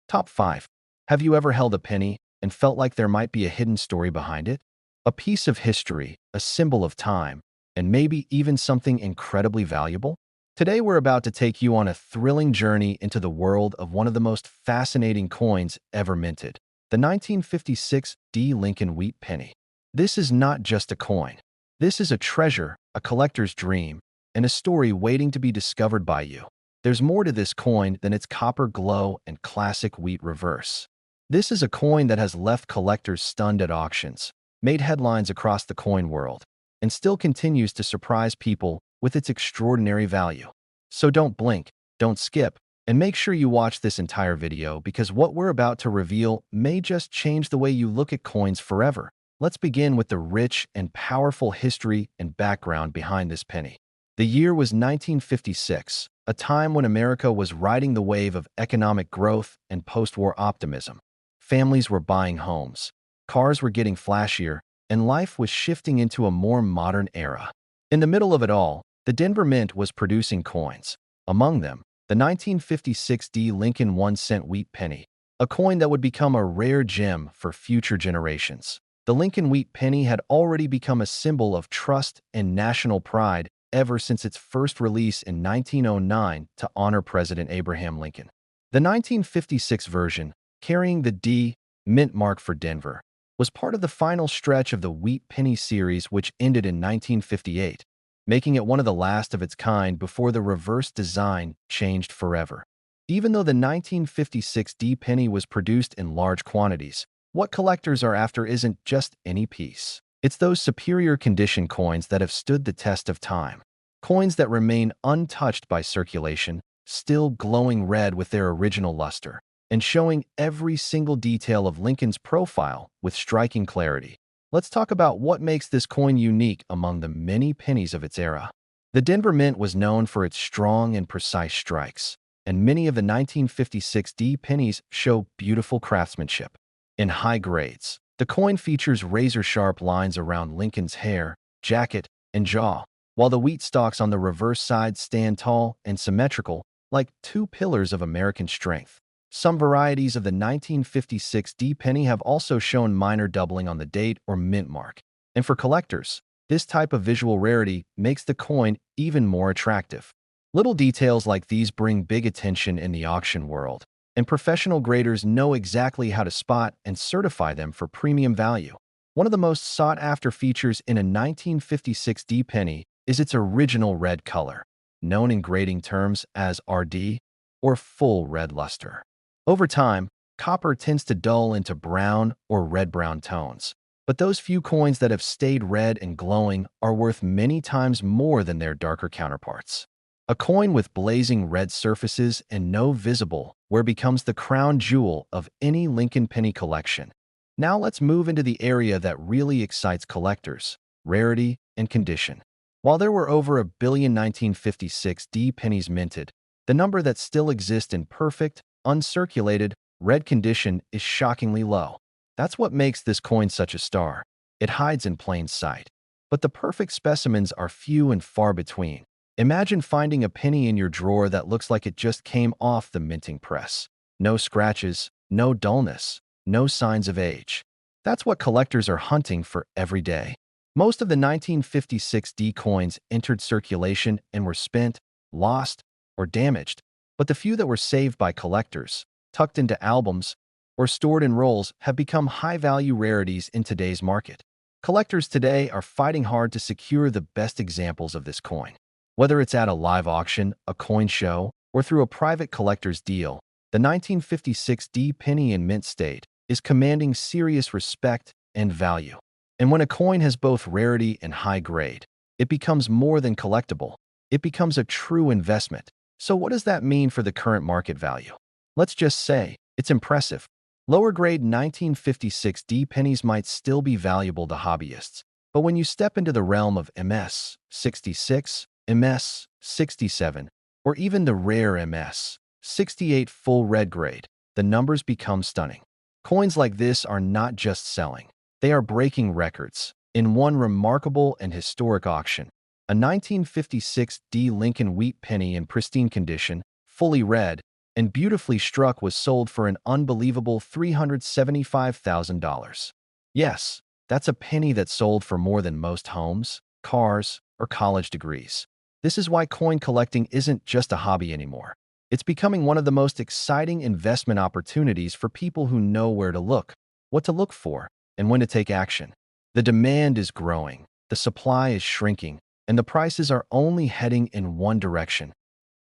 Top 5. Have you ever held a penny and felt like there might be a hidden story behind it? A piece of history, a symbol of time, and maybe even something incredibly valuable? Today we're about to take you on a thrilling journey into the world of one of the most fascinating coins ever minted, the 1956 Lincoln Wheat penny. This is not just a coin. This is a treasure, a collector's dream, and a story waiting to be discovered by you. There's more to this coin than its copper glow and classic wheat reverse. This is a coin that has left collectors stunned at auctions, made headlines across the coin world, and still continues to surprise people with its extraordinary value. So don't blink, don't skip, and make sure you watch this entire video because what we're about to reveal may just change the way you look at coins forever. Let's begin with the rich and powerful history and background behind this penny. The year was 1956, a time when America was riding the wave of economic growth and post-war optimism. Families were buying homes, cars were getting flashier, and life was shifting into a more modern era. In the middle of it all, the Denver Mint was producing coins. Among them, the 1956 Lincoln 1-cent wheat penny, a coin that would become a rare gem for future generations. The Lincoln Wheat penny had already become a symbol of trust and national pride ever since its first release in 1909 to honor President Abraham Lincoln. The 1956 version, carrying the D mint mark for Denver, was part of the final stretch of the Wheat penny series, which ended in 1958, making it one of the last of its kind before the reverse design changed forever. Even though the 1956 penny was produced in large quantities, what collectors are after isn't just any piece. It's those superior condition coins that have stood the test of time. Coins that remain untouched by circulation, still glowing red with their original luster, and showing every single detail of Lincoln's profile with striking clarity. Let's talk about what makes this coin unique among the many pennies of its era. The Denver Mint was known for its strong and precise strikes, and many of the 1956 pennies show beautiful craftsmanship. In high grades, the coin features razor-sharp lines around Lincoln's hair, jacket, and jaw, while the wheat stalks on the reverse side stand tall and symmetrical, like two pillars of American strength. Some varieties of the 1956 penny have also shown minor doubling on the date or mint mark. And for collectors, this type of visual rarity makes the coin even more attractive. Little details like these bring big attention in the auction world, and professional graders know exactly how to spot and certify them for premium value. One of the most sought-after features in a 1956 penny is its original red color, known in grading terms as RD, or full red luster. Over time, copper tends to dull into brown or red-brown tones, but those few coins that have stayed red and glowing are worth many times more than their darker counterparts. A coin with blazing red surfaces and no visible wear becomes the crown jewel of any Lincoln penny collection. Now let's move into the area that really excites collectors: rarity and condition. While there were over 1 billion 1956 pennies minted, the number that still exists in perfect, uncirculated, red condition is shockingly low. That's what makes this coin such a star. It hides in plain sight. But the perfect specimens are few and far between. Imagine finding a penny in your drawer that looks like it just came off the minting press. No scratches, no dullness, no signs of age. That's what collectors are hunting for every day. Most of the 1956 D coins entered circulation and were spent, lost, or damaged, but the few that were saved by collectors, tucked into albums, or stored in rolls have become high-value rarities in today's market. Collectors today are fighting hard to secure the best examples of this coin. Whether it's at a live auction, a coin show, or through a private collector's deal, the 1956 D penny in mint state is commanding serious respect and value. And when a coin has both rarity and high grade, it becomes more than collectible. It becomes a true investment. So what does that mean for the current market value? Let's just say it's impressive. Lower grade 1956 D pennies might still be valuable to hobbyists, but when you step into the realm of MS 66, MS 67, or even the rare MS 68 full red grade, the numbers become stunning. Coins like this are not just selling, they are breaking records. In one remarkable and historic auction, a 1956 D Lincoln wheat penny in pristine condition, fully red, and beautifully struck was sold for an unbelievable $375,000. Yes, that's a penny that sold for more than most homes, cars, or college degrees. This is why coin collecting isn't just a hobby anymore. It's becoming one of the most exciting investment opportunities for people who know where to look, what to look for, and when to take action. The demand is growing, the supply is shrinking, and the prices are only heading in one direction: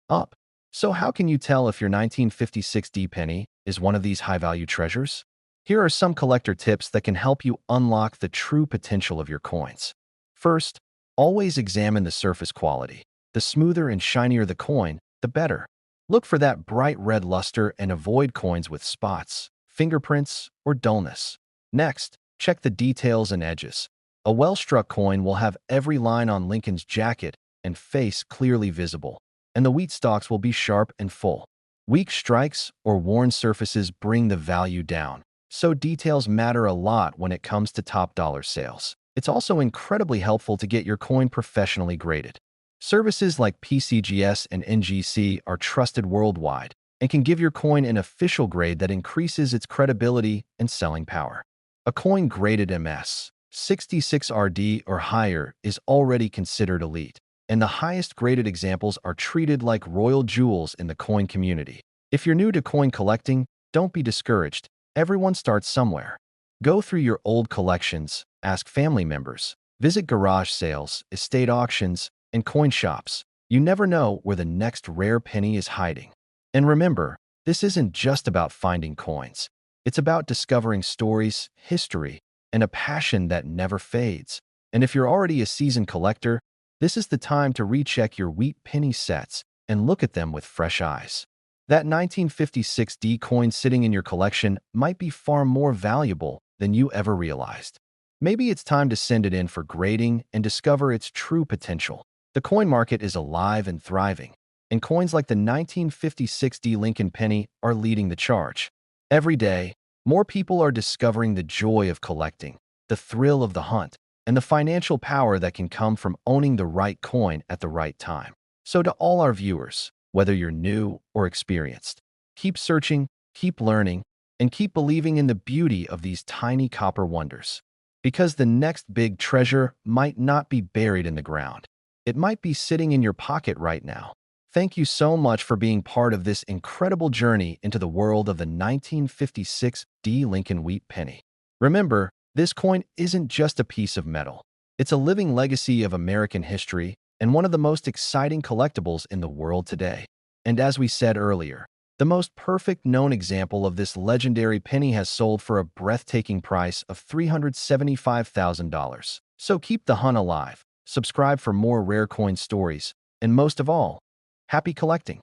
up. So how can you tell if your 1956 D penny is one of these high-value treasures? Here are some collector tips that can help you unlock the true potential of your coins. First, always examine the surface quality. The smoother and shinier the coin, the better. Look for that bright red luster and avoid coins with spots, fingerprints, or dullness. Next, check the details and edges. A well-struck coin will have every line on Lincoln's jacket and face clearly visible, and the wheat stalks will be sharp and full. Weak strikes or worn surfaces bring the value down, so details matter a lot when it comes to top dollar sales. It's also incredibly helpful to get your coin professionally graded. Services like PCGS and NGC are trusted worldwide and can give your coin an official grade that increases its credibility and selling power. A coin graded MS 66 RD or higher is already considered elite, and the highest graded examples are treated like royal jewels in the coin community. If you're new to coin collecting, don't be discouraged. Everyone starts somewhere. Go through your old collections, ask family members, visit garage sales, estate auctions, and coin shops. You never know where the next rare penny is hiding. And remember, this isn't just about finding coins. It's about discovering stories, history, and a passion that never fades. And if you're already a seasoned collector, this is the time to recheck your wheat penny sets and look at them with fresh eyes. That 1956 D coin sitting in your collection might be far more valuable than you ever realized. Maybe it's time to send it in for grading and discover its true potential. The coin market is alive and thriving, and coins like the 1956 D Lincoln penny are leading the charge. Every day, more people are discovering the joy of collecting, the thrill of the hunt, and the financial power that can come from owning the right coin at the right time. So to all our viewers, whether you're new or experienced, keep searching, keep learning, and keep believing in the beauty of these tiny copper wonders. Because the next big treasure might not be buried in the ground. It might be sitting in your pocket right now. Thank you so much for being part of this incredible journey into the world of the 1956 D Lincoln wheat penny. Remember, this coin isn't just a piece of metal. It's a living legacy of American history and one of the most exciting collectibles in the world today. And as we said earlier, the most perfect known example of this legendary penny has sold for a breathtaking price of $375,000. So keep the hunt alive, subscribe for more rare coin stories, and most of all, happy collecting.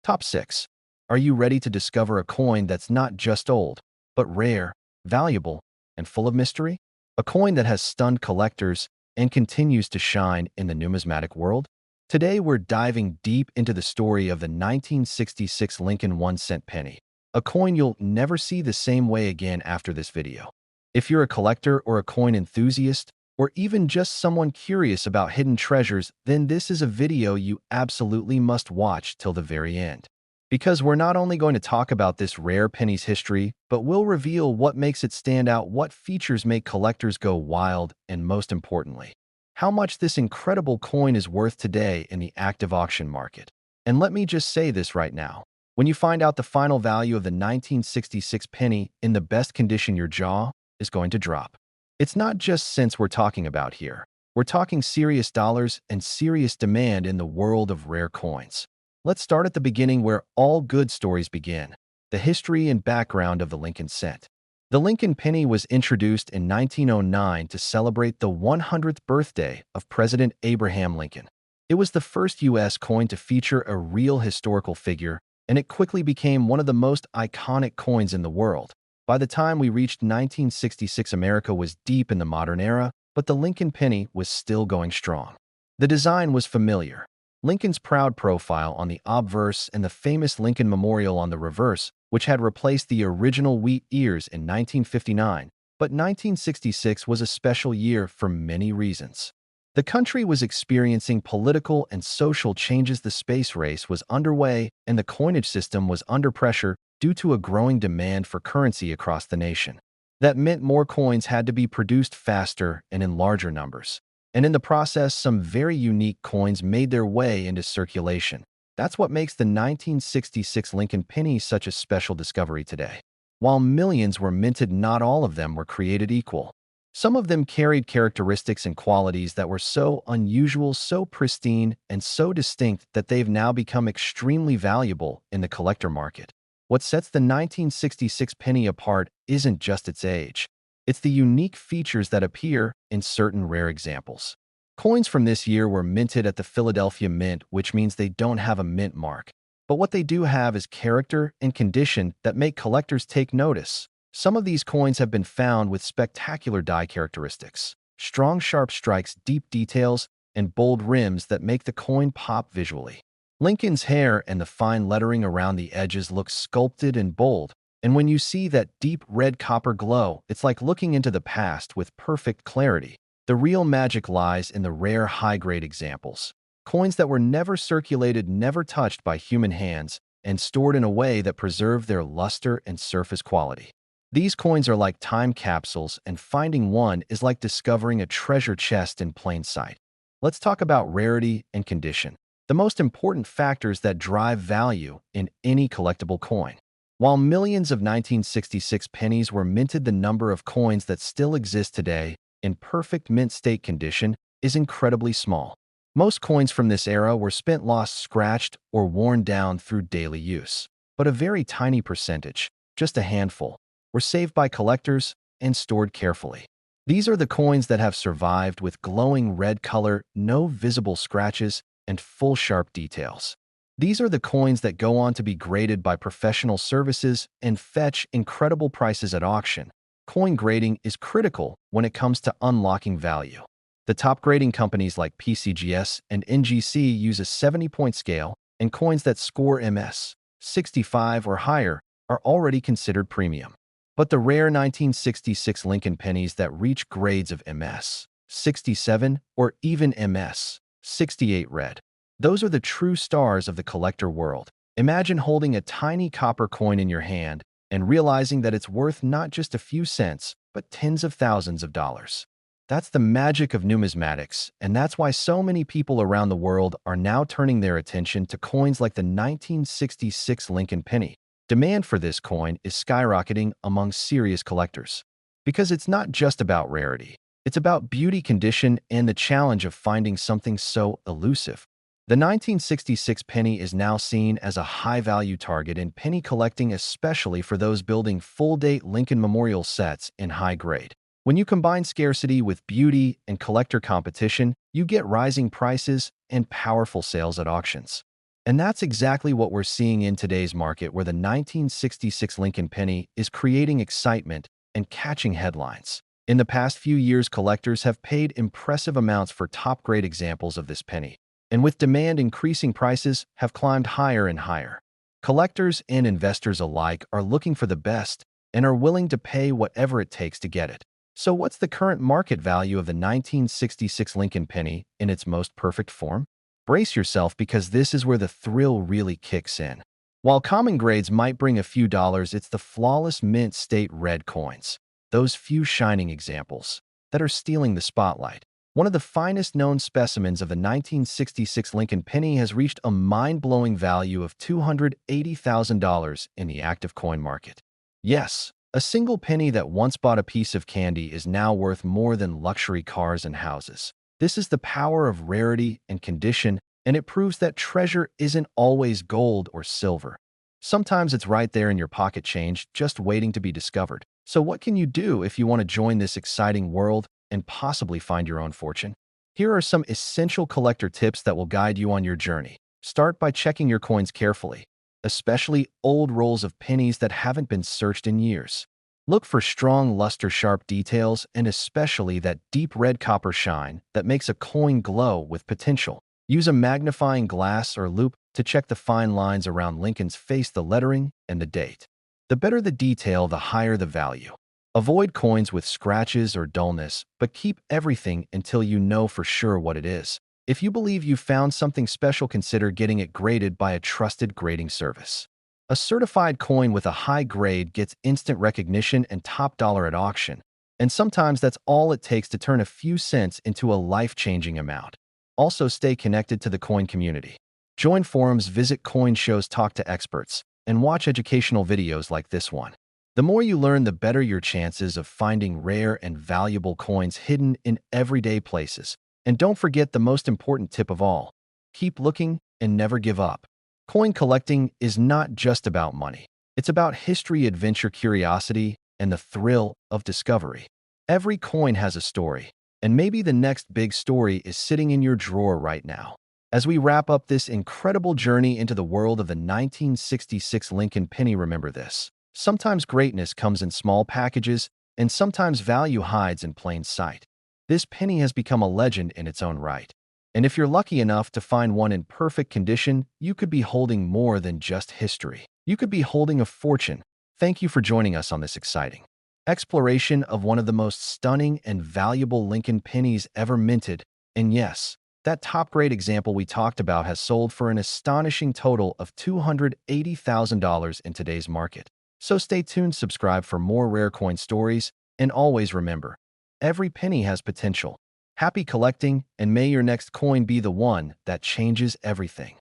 Top 6. Are you ready to discover a coin that's not just old, but rare, valuable, and full of mystery? A coin that has stunned collectors and continues to shine in the numismatic world? Today we're diving deep into the story of the 1966 Lincoln 1-cent penny, a coin you'll never see the same way again after this video. If you're a collector or a coin enthusiast, or even just someone curious about hidden treasures, then this is a video you absolutely must watch till the very end. Because we're not only going to talk about this rare penny's history, but we'll reveal what makes it stand out, what features make collectors go wild, and most importantly, how much this incredible coin is worth today in the active auction market. And let me just say this right now. When you find out the final value of the 1966 penny in the best condition, your jaw is going to drop. It's not just cents we're talking about here. We're talking serious dollars and serious demand in the world of rare coins. Let's start at the beginning where all good stories begin, the history and background of the Lincoln cent. The Lincoln penny was introduced in 1909 to celebrate the 100th birthday of President Abraham Lincoln. It was the first U.S. coin to feature a real historical figure, and it quickly became one of the most iconic coins in the world. By the time we reached 1966, America was deep in the modern era, but the Lincoln penny was still going strong. The design was familiar. Lincoln's proud profile on the obverse and the famous Lincoln Memorial on the reverse, which had replaced the original wheat ears in 1959, but 1966 was a special year for many reasons. The country was experiencing political and social changes, the space race was underway, and the coinage system was under pressure due to a growing demand for currency across the nation. That meant more coins had to be produced faster and in larger numbers. And in the process, some very unique coins made their way into circulation. That's what makes the 1966 Lincoln penny such a special discovery today. While millions were minted, not all of them were created equal. Some of them carried characteristics and qualities that were so unusual, so pristine, and so distinct that they've now become extremely valuable in the collector market. What sets the 1966 penny apart isn't just its age. It's the unique features that appear in certain rare examples. Coins from this year were minted at the Philadelphia Mint, which means they don't have a mint mark. But what they do have is character and condition that make collectors take notice. Some of these coins have been found with spectacular die characteristics, strong sharp strikes, deep details, and bold rims that make the coin pop visually. Lincoln's hair and the fine lettering around the edges look sculpted and bold, and when you see that deep red copper glow, it's like looking into the past with perfect clarity. The real magic lies in the rare high-grade examples, coins that were never circulated, never touched by human hands, and stored in a way that preserved their luster and surface quality. These coins are like time capsules, and finding one is like discovering a treasure chest in plain sight. Let's talk about rarity and condition, the most important factors that drive value in any collectible coin. While millions of 1966 pennies were minted, the number of coins that still exist today in perfect mint state condition is incredibly small. Most coins from this era were spent, lost, scratched, or worn down through daily use. But a very tiny percentage, just a handful, were saved by collectors and stored carefully. These are the coins that have survived with glowing red color, no visible scratches, and full sharp details. These are the coins that go on to be graded by professional services and fetch incredible prices at auction. Coin grading is critical when it comes to unlocking value. The top grading companies like PCGS and NGC use a 70-point scale, and coins that score MS 65 or higher are already considered premium. But the rare 1966 Lincoln pennies that reach grades of MS 67 or even MS 68 red, those are the true stars of the collector world. Imagine holding a tiny copper coin in your hand and realizing that it's worth not just a few cents, but tens of thousands of dollars. That's the magic of numismatics, and that's why so many people around the world are now turning their attention to coins like the 1966 Lincoln penny. Demand for this coin is skyrocketing among serious collectors. Because it's not just about rarity. It's about beauty, condition, and the challenge of finding something so elusive. The 1966 penny is now seen as a high-value target in penny collecting, especially for those building full-date Lincoln Memorial sets in high grade. When you combine scarcity with beauty and collector competition, you get rising prices and powerful sales at auctions. And that's exactly what we're seeing in today's market, where the 1966 Lincoln penny is creating excitement and catching headlines. In the past few years, collectors have paid impressive amounts for top-grade examples of this penny. And with demand increasing, prices have climbed higher and higher. Collectors and investors alike are looking for the best and are willing to pay whatever it takes to get it. So what's the current market value of the 1966 Lincoln penny in its most perfect form? Brace yourself, because this is where the thrill really kicks in. While common grades might bring a few dollars, it's the flawless mint state red coins, those few shining examples, that are stealing the spotlight. One of the finest known specimens of the 1966 Lincoln penny has reached a mind-blowing value of $280,000 in the active coin market. Yes, a single penny that once bought a piece of candy is now worth more than luxury cars and houses. This is the power of rarity and condition, and it proves that treasure isn't always gold or silver. Sometimes it's right there in your pocket change, just waiting to be discovered. So what can you do if you want to join this exciting world and possibly find your own fortune? Here are some essential collector tips that will guide you on your journey. Start by checking your coins carefully, especially old rolls of pennies that haven't been searched in years. Look for strong, luster-sharp details and especially that deep red copper shine that makes a coin glow with potential. Use a magnifying glass or loupe to check the fine lines around Lincoln's face, the lettering, and the date. The better the detail, the higher the value. Avoid coins with scratches or dullness, but keep everything until you know for sure what it is. If you believe you found something special, consider getting it graded by a trusted grading service. A certified coin with a high grade gets instant recognition and top dollar at auction, and sometimes that's all it takes to turn a few cents into a life-changing amount. Also, stay connected to the coin community. Join forums, visit coin shows, talk to experts, and watch educational videos like this one. The more you learn, the better your chances of finding rare and valuable coins hidden in everyday places. And don't forget the most important tip of all: keep looking and never give up. Coin collecting is not just about money. It's about history, adventure, curiosity, and the thrill of discovery. Every coin has a story, and maybe the next big story is sitting in your drawer right now. As we wrap up this incredible journey into the world of the 1966 Lincoln penny, remember this: sometimes greatness comes in small packages, and sometimes value hides in plain sight. This penny has become a legend in its own right. And if you're lucky enough to find one in perfect condition, you could be holding more than just history. You could be holding a fortune. Thank you for joining us on this exciting exploration of one of the most stunning and valuable Lincoln pennies ever minted. And yes, that top-grade example we talked about has sold for an astonishing total of $280,000 in today's market. So stay tuned, subscribe for more rare coin stories, and always remember, every penny has potential. Happy collecting, and may your next coin be the one that changes everything.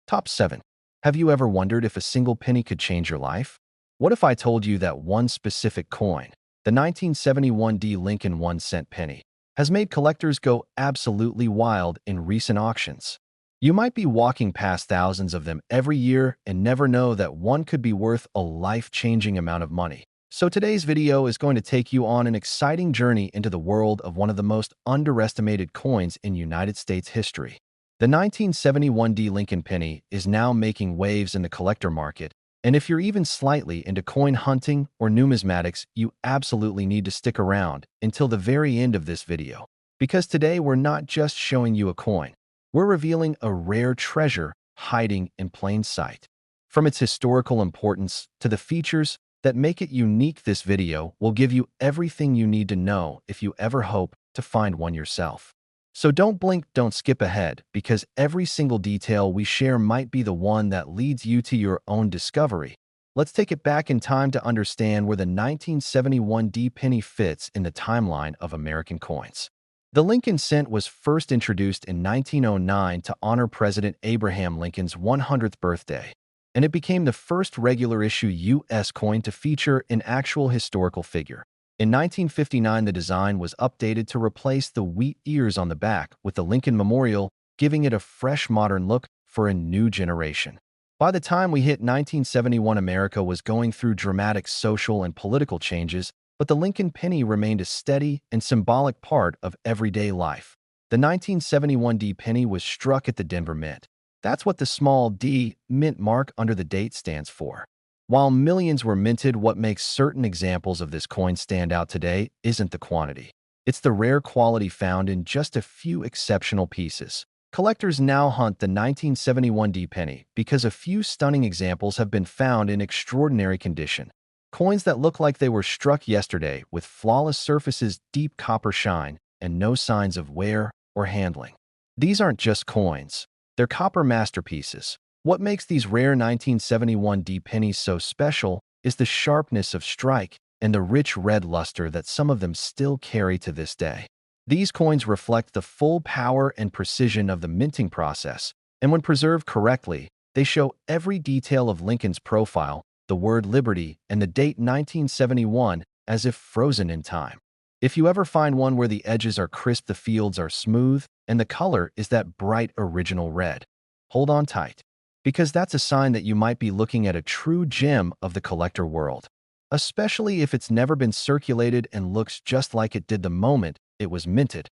Top 7. Have you ever wondered if a single penny could change your life? What if I told you that one specific coin, the 1971 Lincoln 1-cent penny, has made collectors go absolutely wild in recent auctions? You might be walking past thousands of them every year and never know that one could be worth a life-changing amount of money. So today's video is going to take you on an exciting journey into the world of one of the most underestimated coins in United States history. The 1971 Lincoln penny is now making waves in the collector market, and if you're even slightly into coin hunting or numismatics, you absolutely need to stick around until the very end of this video. Because today we're not just showing you a coin, we're revealing a rare treasure hiding in plain sight. From its historical importance to the features that make it unique, this video will give you everything you need to know if you ever hope to find one yourself. So don't blink, don't skip ahead, because every single detail we share might be the one that leads you to your own discovery. Let's take it back in time to understand where the 1971 penny fits in the timeline of American coins. The Lincoln cent was first introduced in 1909 to honor President Abraham Lincoln's 100th birthday, and it became the first regular-issue U.S. coin to feature an actual historical figure. In 1959, the design was updated to replace the wheat ears on the back with the Lincoln Memorial, giving it a fresh, modern look for a new generation. By the time we hit 1971, America was going through dramatic social and political changes, but the Lincoln penny remained a steady and symbolic part of everyday life. The 1971 penny was struck at the Denver Mint. That's what the small d mint mark under the date stands for. While millions were minted, what makes certain examples of this coin stand out today isn't the quantity. It's the rare quality found in just a few exceptional pieces. Collectors now hunt the 1971 penny because a few stunning examples have been found in extraordinary condition. Coins that look like they were struck yesterday, with flawless surfaces, deep copper shine, and no signs of wear or handling. These aren't just coins. They're copper masterpieces. What makes these rare 1971D pennies so special is the sharpness of strike and the rich red luster that some of them still carry to this day. These coins reflect the full power and precision of the minting process, and when preserved correctly, they show every detail of Lincoln's profile, the word liberty, and the date 1971 as if frozen in time. If you ever find one where the edges are crisp, the fields are smooth, and the color is that bright original red, hold on tight, because that's a sign that you might be looking at a true gem of the collector world, especially if it's never been circulated and looks just like it did the moment it was minted.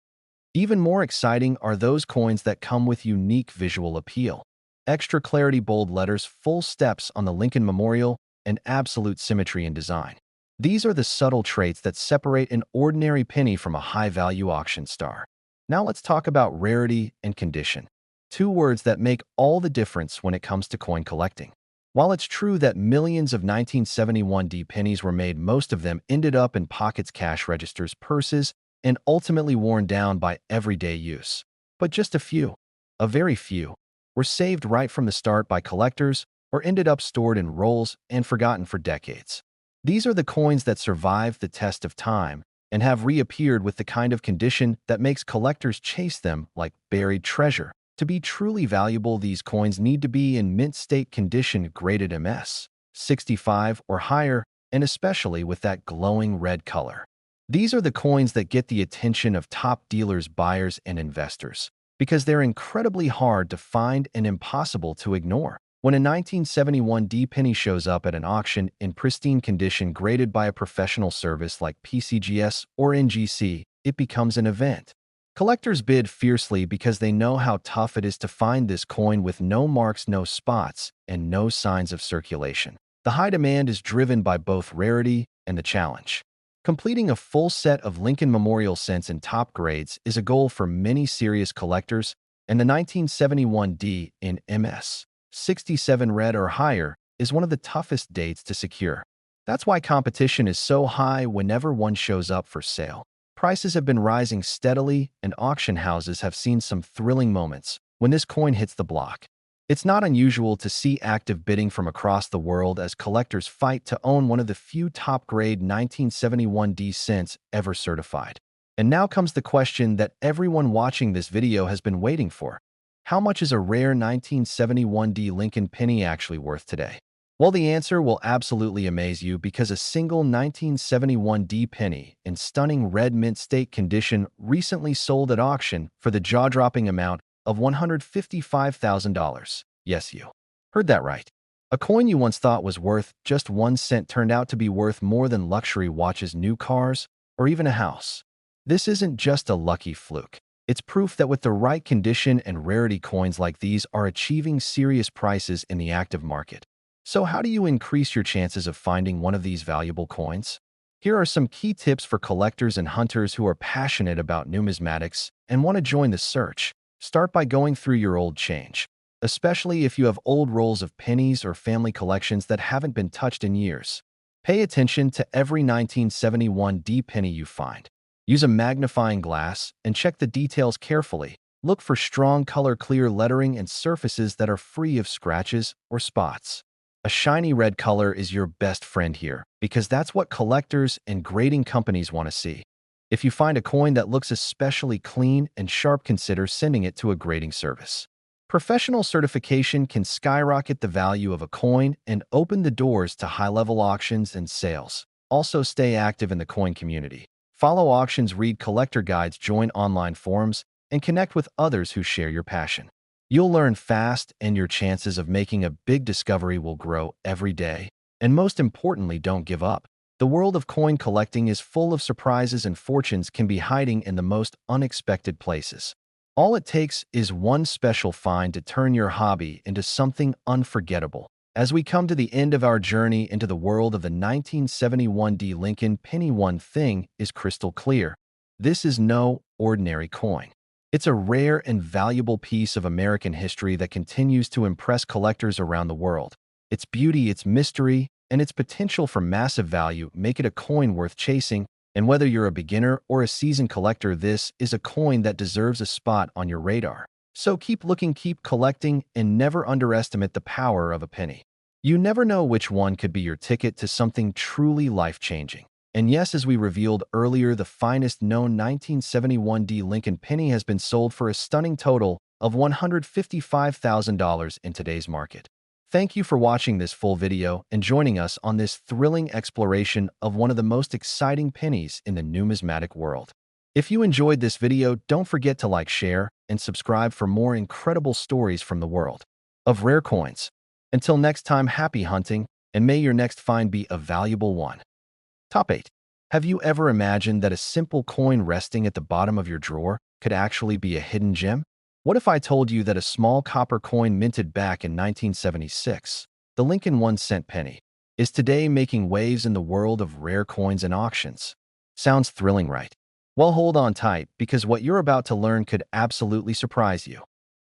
Even more exciting are those coins that come with unique visual appeal. Extra clarity, bold letters, full steps on the Lincoln Memorial, and absolute symmetry in design. These are the subtle traits that separate an ordinary penny from a high-value auction star. Now let's talk about rarity and condition, two words that make all the difference when it comes to coin collecting. While it's true that millions of 1971D pennies were made, most of them ended up in pockets, cash registers, purses, and ultimately worn down by everyday use. But just a very few, were saved right from the start by collectors or ended up stored in rolls and forgotten for decades. These are the coins that survived the test of time and have reappeared with the kind of condition that makes collectors chase them like buried treasure. To be truly valuable, these coins need to be in mint state condition, graded MS 65 or higher, and especially with that glowing red color. These are the coins that get the attention of top dealers, buyers, and investors because they're incredibly hard to find and impossible to ignore. When a 1971D penny shows up at an auction in pristine condition, graded by a professional service like PCGS or NGC, it becomes an event. Collectors bid fiercely because they know how tough it is to find this coin with no marks, no spots, and no signs of circulation. The high demand is driven by both rarity and the challenge. Completing a full set of Lincoln Memorial cents in top grades is a goal for many serious collectors, and the 1971D in MS 67 red or higher is one of the toughest dates to secure. That's why competition is so high whenever one shows up for sale. Prices have been rising steadily, and auction houses have seen some thrilling moments when this coin hits the block. It's not unusual to see active bidding from across the world as collectors fight to own one of the few top-grade 1971D cents ever certified. And now comes the question that everyone watching this video has been waiting for. How much is a rare 1971D Lincoln penny actually worth today? Well, the answer will absolutely amaze you because a single 1971D penny in stunning red mint state condition recently sold at auction for the jaw-dropping amount of $155,000. Yes, you heard that right. A coin you once thought was worth just 1 cent turned out to be worth more than luxury watches, new cars, or even a house. This isn't just a lucky fluke. It's proof that with the right condition and rarity, coins like these are achieving serious prices in the active market. So how do you increase your chances of finding one of these valuable coins? Here are some key tips for collectors and hunters who are passionate about numismatics and want to join the search. Start by going through your old change, especially if you have old rolls of pennies or family collections that haven't been touched in years. Pay attention to every 1971D penny you find. Use a magnifying glass and check the details carefully. Look for strong color, clear lettering, and surfaces that are free of scratches or spots. A shiny red color is your best friend here because that's what collectors and grading companies want to see. If you find a coin that looks especially clean and sharp, consider sending it to a grading service. Professional certification can skyrocket the value of a coin and open the doors to high-level auctions and sales. Also, stay active in the coin community. Follow auctions, read collector guides, join online forums, and connect with others who share your passion. You'll learn fast, and your chances of making a big discovery will grow every day. And most importantly, don't give up. The world of coin collecting is full of surprises, and fortunes can be hiding in the most unexpected places. All it takes is one special find to turn your hobby into something unforgettable. As we come to the end of our journey into the world of the 1971D Lincoln penny, one thing is crystal clear. This is no ordinary coin. It's a rare and valuable piece of American history that continues to impress collectors around the world. Its beauty, its mystery, and its potential for massive value make it a coin worth chasing. And whether you're a beginner or a seasoned collector, this is a coin that deserves a spot on your radar. So keep looking, keep collecting, and never underestimate the power of a penny. You never know which one could be your ticket to something truly life-changing. And yes, as we revealed earlier, the finest known 1971 Lincoln penny has been sold for a stunning total of $155,000 in today's market. Thank you for watching this full video and joining us on this thrilling exploration of one of the most exciting pennies in the numismatic world. If you enjoyed this video, don't forget to like, share, and subscribe for more incredible stories from the world of rare coins. Until next time, happy hunting, and may your next find be a valuable one. Top 8. Have you ever imagined that a simple coin resting at the bottom of your drawer could actually be a hidden gem? What if I told you that a small copper coin minted back in 1976, the Lincoln 1-cent penny, is today making waves in the world of rare coins and auctions? Sounds thrilling, right? Well, hold on tight, because what you're about to learn could absolutely surprise you.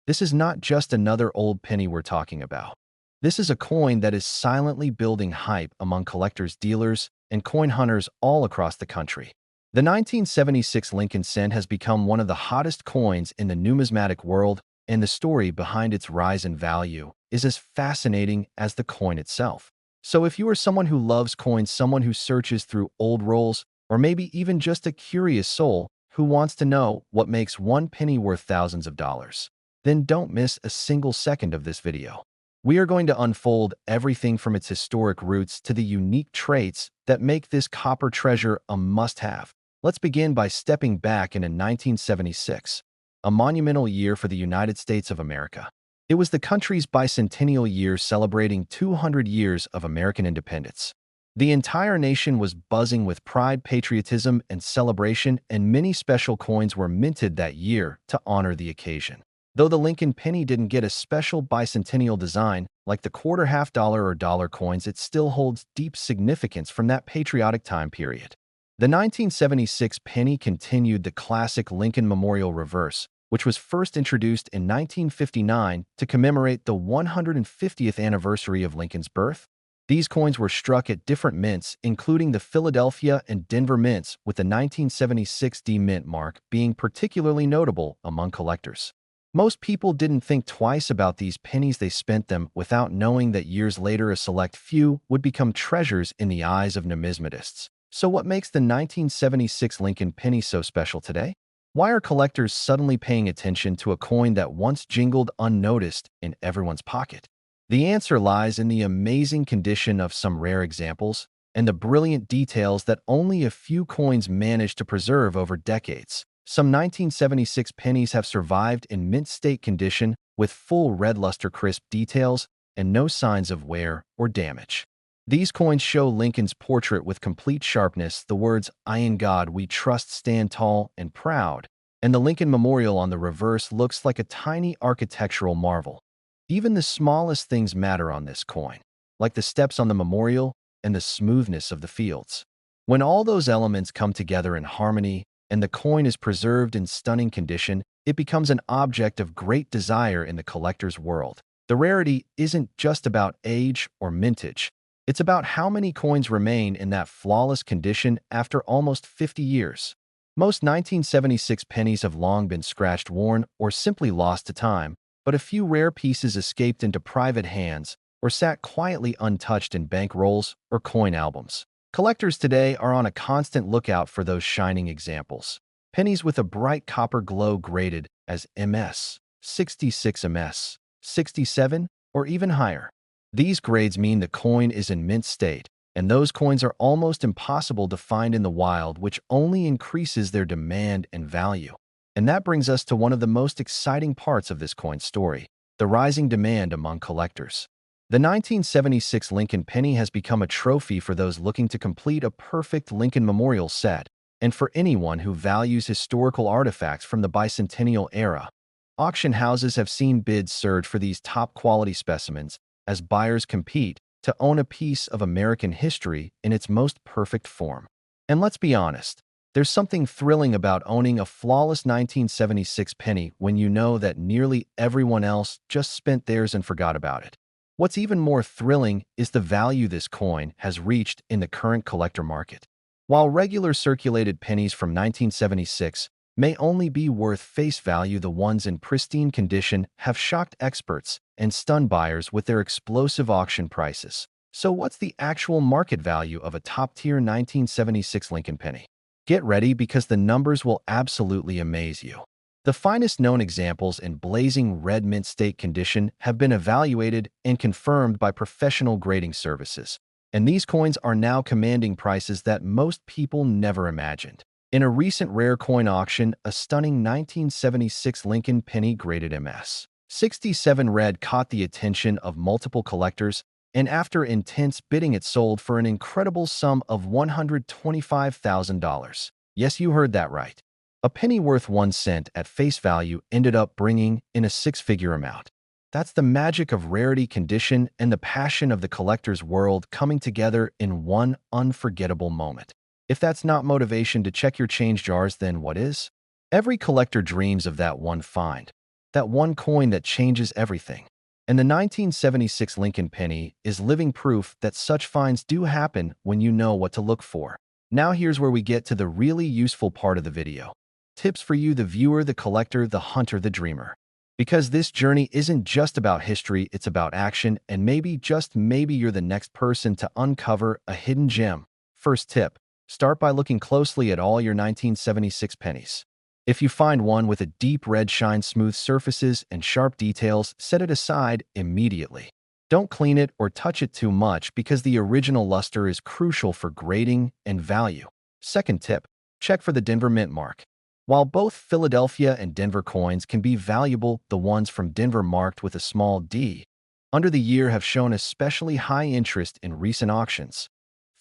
This is not just another old penny we're talking about. This is a coin that is silently building hype among collectors, dealers, and coin hunters all across the country. The 1976 Lincoln cent has become one of the hottest coins in the numismatic world, and the story behind its rise in value is as fascinating as the coin itself. So if you are someone who loves coins, someone who searches through old rolls, or maybe even just a curious soul who wants to know what makes one penny worth thousands of dollars, then don't miss a single second of this video. We are going to unfold everything from its historic roots to the unique traits that make this copper treasure a must-have. Let's begin by stepping back into 1976, a monumental year for the United States of America. It was the country's bicentennial year, celebrating 200 years of American independence. The entire nation was buzzing with pride, patriotism, and celebration, and many special coins were minted that year to honor the occasion. Though the Lincoln penny didn't get a special bicentennial design like the quarter, half dollar, or dollar coins, it still holds deep significance from that patriotic time period. The 1976 penny continued the classic Lincoln Memorial reverse, which was first introduced in 1959 to commemorate the 150th anniversary of Lincoln's birth. These coins were struck at different mints, including the Philadelphia and Denver mints, with the 1976 D mint mark being particularly notable among collectors. Most people didn't think twice about these pennies. They spent them without knowing that years later a select few would become treasures in the eyes of numismatists. So what makes the 1976 Lincoln penny so special today? Why are collectors suddenly paying attention to a coin that once jingled unnoticed in everyone's pocket? The answer lies in the amazing condition of some rare examples and the brilliant details that only a few coins managed to preserve over decades. Some 1976 pennies have survived in mint state condition with full red luster, crisp details, and no signs of wear or damage. These coins show Lincoln's portrait with complete sharpness. The words, "I in God we trust," stand tall and proud, and the Lincoln Memorial on the reverse looks like a tiny architectural marvel. Even the smallest things matter on this coin, like the steps on the memorial and the smoothness of the fields. When all those elements come together in harmony and the coin is preserved in stunning condition, it becomes an object of great desire in the collector's world. The rarity isn't just about age or mintage. It's about how many coins remain in that flawless condition after almost 50 years. Most 1976 pennies have long been scratched, worn, or simply lost to time, but a few rare pieces escaped into private hands or sat quietly untouched in bank rolls or coin albums. Collectors today are on a constant lookout for those shining examples. Pennies with a bright copper glow graded as MS, 66 MS, 67, or even higher. These grades mean the coin is in mint state, and those coins are almost impossible to find in the wild, which only increases their demand and value. And that brings us to one of the most exciting parts of this coin story, the rising demand among collectors. The 1976 Lincoln penny has become a trophy for those looking to complete a perfect Lincoln Memorial set, and for anyone who values historical artifacts from the bicentennial era. Auction houses have seen bids surge for these top-quality specimens as buyers compete to own a piece of American history in its most perfect form. And let's be honest, there's something thrilling about owning a flawless 1976 penny when you know that nearly everyone else just spent theirs and forgot about it. What's even more thrilling is the value this coin has reached in the current collector market. While regular circulated pennies from 1976 may only be worth face value. The ones in pristine condition have shocked experts and stunned buyers with their explosive auction prices. So what's the actual market value of a top-tier 1976 Lincoln penny? Get ready because the numbers will absolutely amaze you. The finest known examples in blazing red mint state condition have been evaluated and confirmed by professional grading services, and these coins are now commanding prices that most people never imagined. In a recent rare coin auction, a stunning 1976 Lincoln penny graded MS 67 red caught the attention of multiple collectors, and after intense bidding it sold for an incredible sum of $125,000. Yes, you heard that right. A penny worth 1 cent at face value ended up bringing in a six-figure amount. That's the magic of rarity condition and the passion of the collector's world coming together in one unforgettable moment. If that's not motivation to check your change jars, then what is? Every collector dreams of that one find, that one coin that changes everything. And the 1976 Lincoln penny is living proof that such finds do happen when you know what to look for. Now here's where we get to the really useful part of the video. Tips for you, the viewer, the collector, the hunter, the dreamer. Because this journey isn't just about history, it's about action, and maybe, just maybe, you're the next person to uncover a hidden gem. First tip, start by looking closely at all your 1976 pennies. If you find one with a deep red shine, smooth surfaces, and sharp details, set it aside immediately. Don't clean it or touch it too much because the original luster is crucial for grading and value. Second tip, check for the Denver mint mark. While both Philadelphia and Denver coins can be valuable, the ones from Denver marked with a small d under the year have shown especially high interest in recent auctions.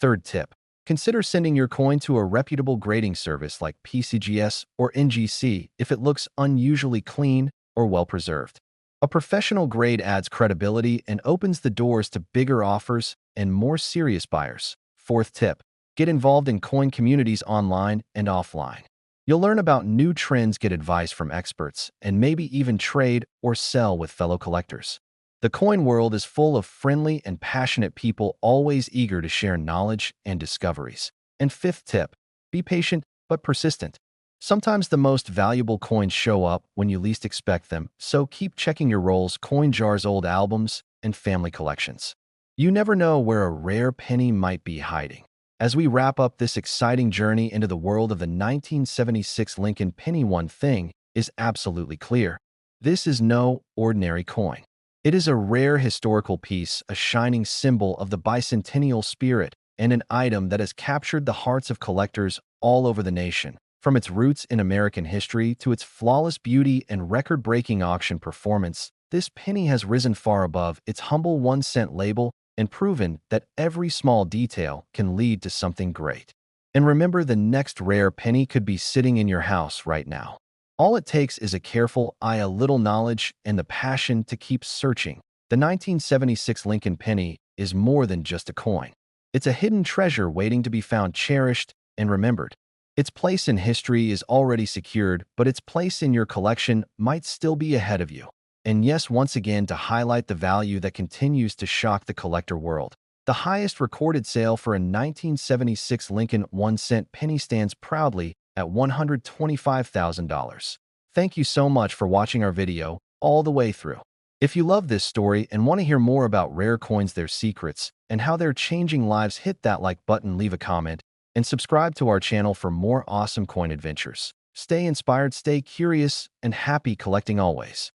Third tip, consider sending your coin to a reputable grading service like PCGS or NGC if it looks unusually clean or well-preserved. A professional grade adds credibility and opens the doors to bigger offers and more serious buyers. Fourth tip, get involved in coin communities online and offline. You'll learn about new trends, get advice from experts, and maybe even trade or sell with fellow collectors. The coin world is full of friendly and passionate people always eager to share knowledge and discoveries. And fifth tip, be patient but persistent. Sometimes the most valuable coins show up when you least expect them, so keep checking your rolls, coin jars, old albums, and family collections. You never know where a rare penny might be hiding. As we wrap up this exciting journey into the world of the 1976 Lincoln penny, one thing is absolutely clear. This is no ordinary coin. It is a rare historical piece, a shining symbol of the bicentennial spirit, and an item that has captured the hearts of collectors all over the nation. From its roots in American history to its flawless beauty and record-breaking auction performance, this penny has risen far above its humble 1-cent label and proven that every small detail can lead to something great. And remember, the next rare penny could be sitting in your house right now. All it takes is a careful eye, a little knowledge, and the passion to keep searching. The 1976 Lincoln penny is more than just a coin. It's a hidden treasure waiting to be found, cherished, and remembered. Its place in history is already secured, but its place in your collection might still be ahead of you. And yes, once again, to highlight the value that continues to shock the collector world, the highest recorded sale for a 1976 Lincoln 1-cent penny stands proudly at $125,000. Thank you so much for watching our video all the way through. If you love this story and want to hear more about rare coins, their secrets, and how they're changing lives, hit that like button, leave a comment, and subscribe to our channel for more awesome coin adventures. Stay inspired, stay curious, and happy collecting always.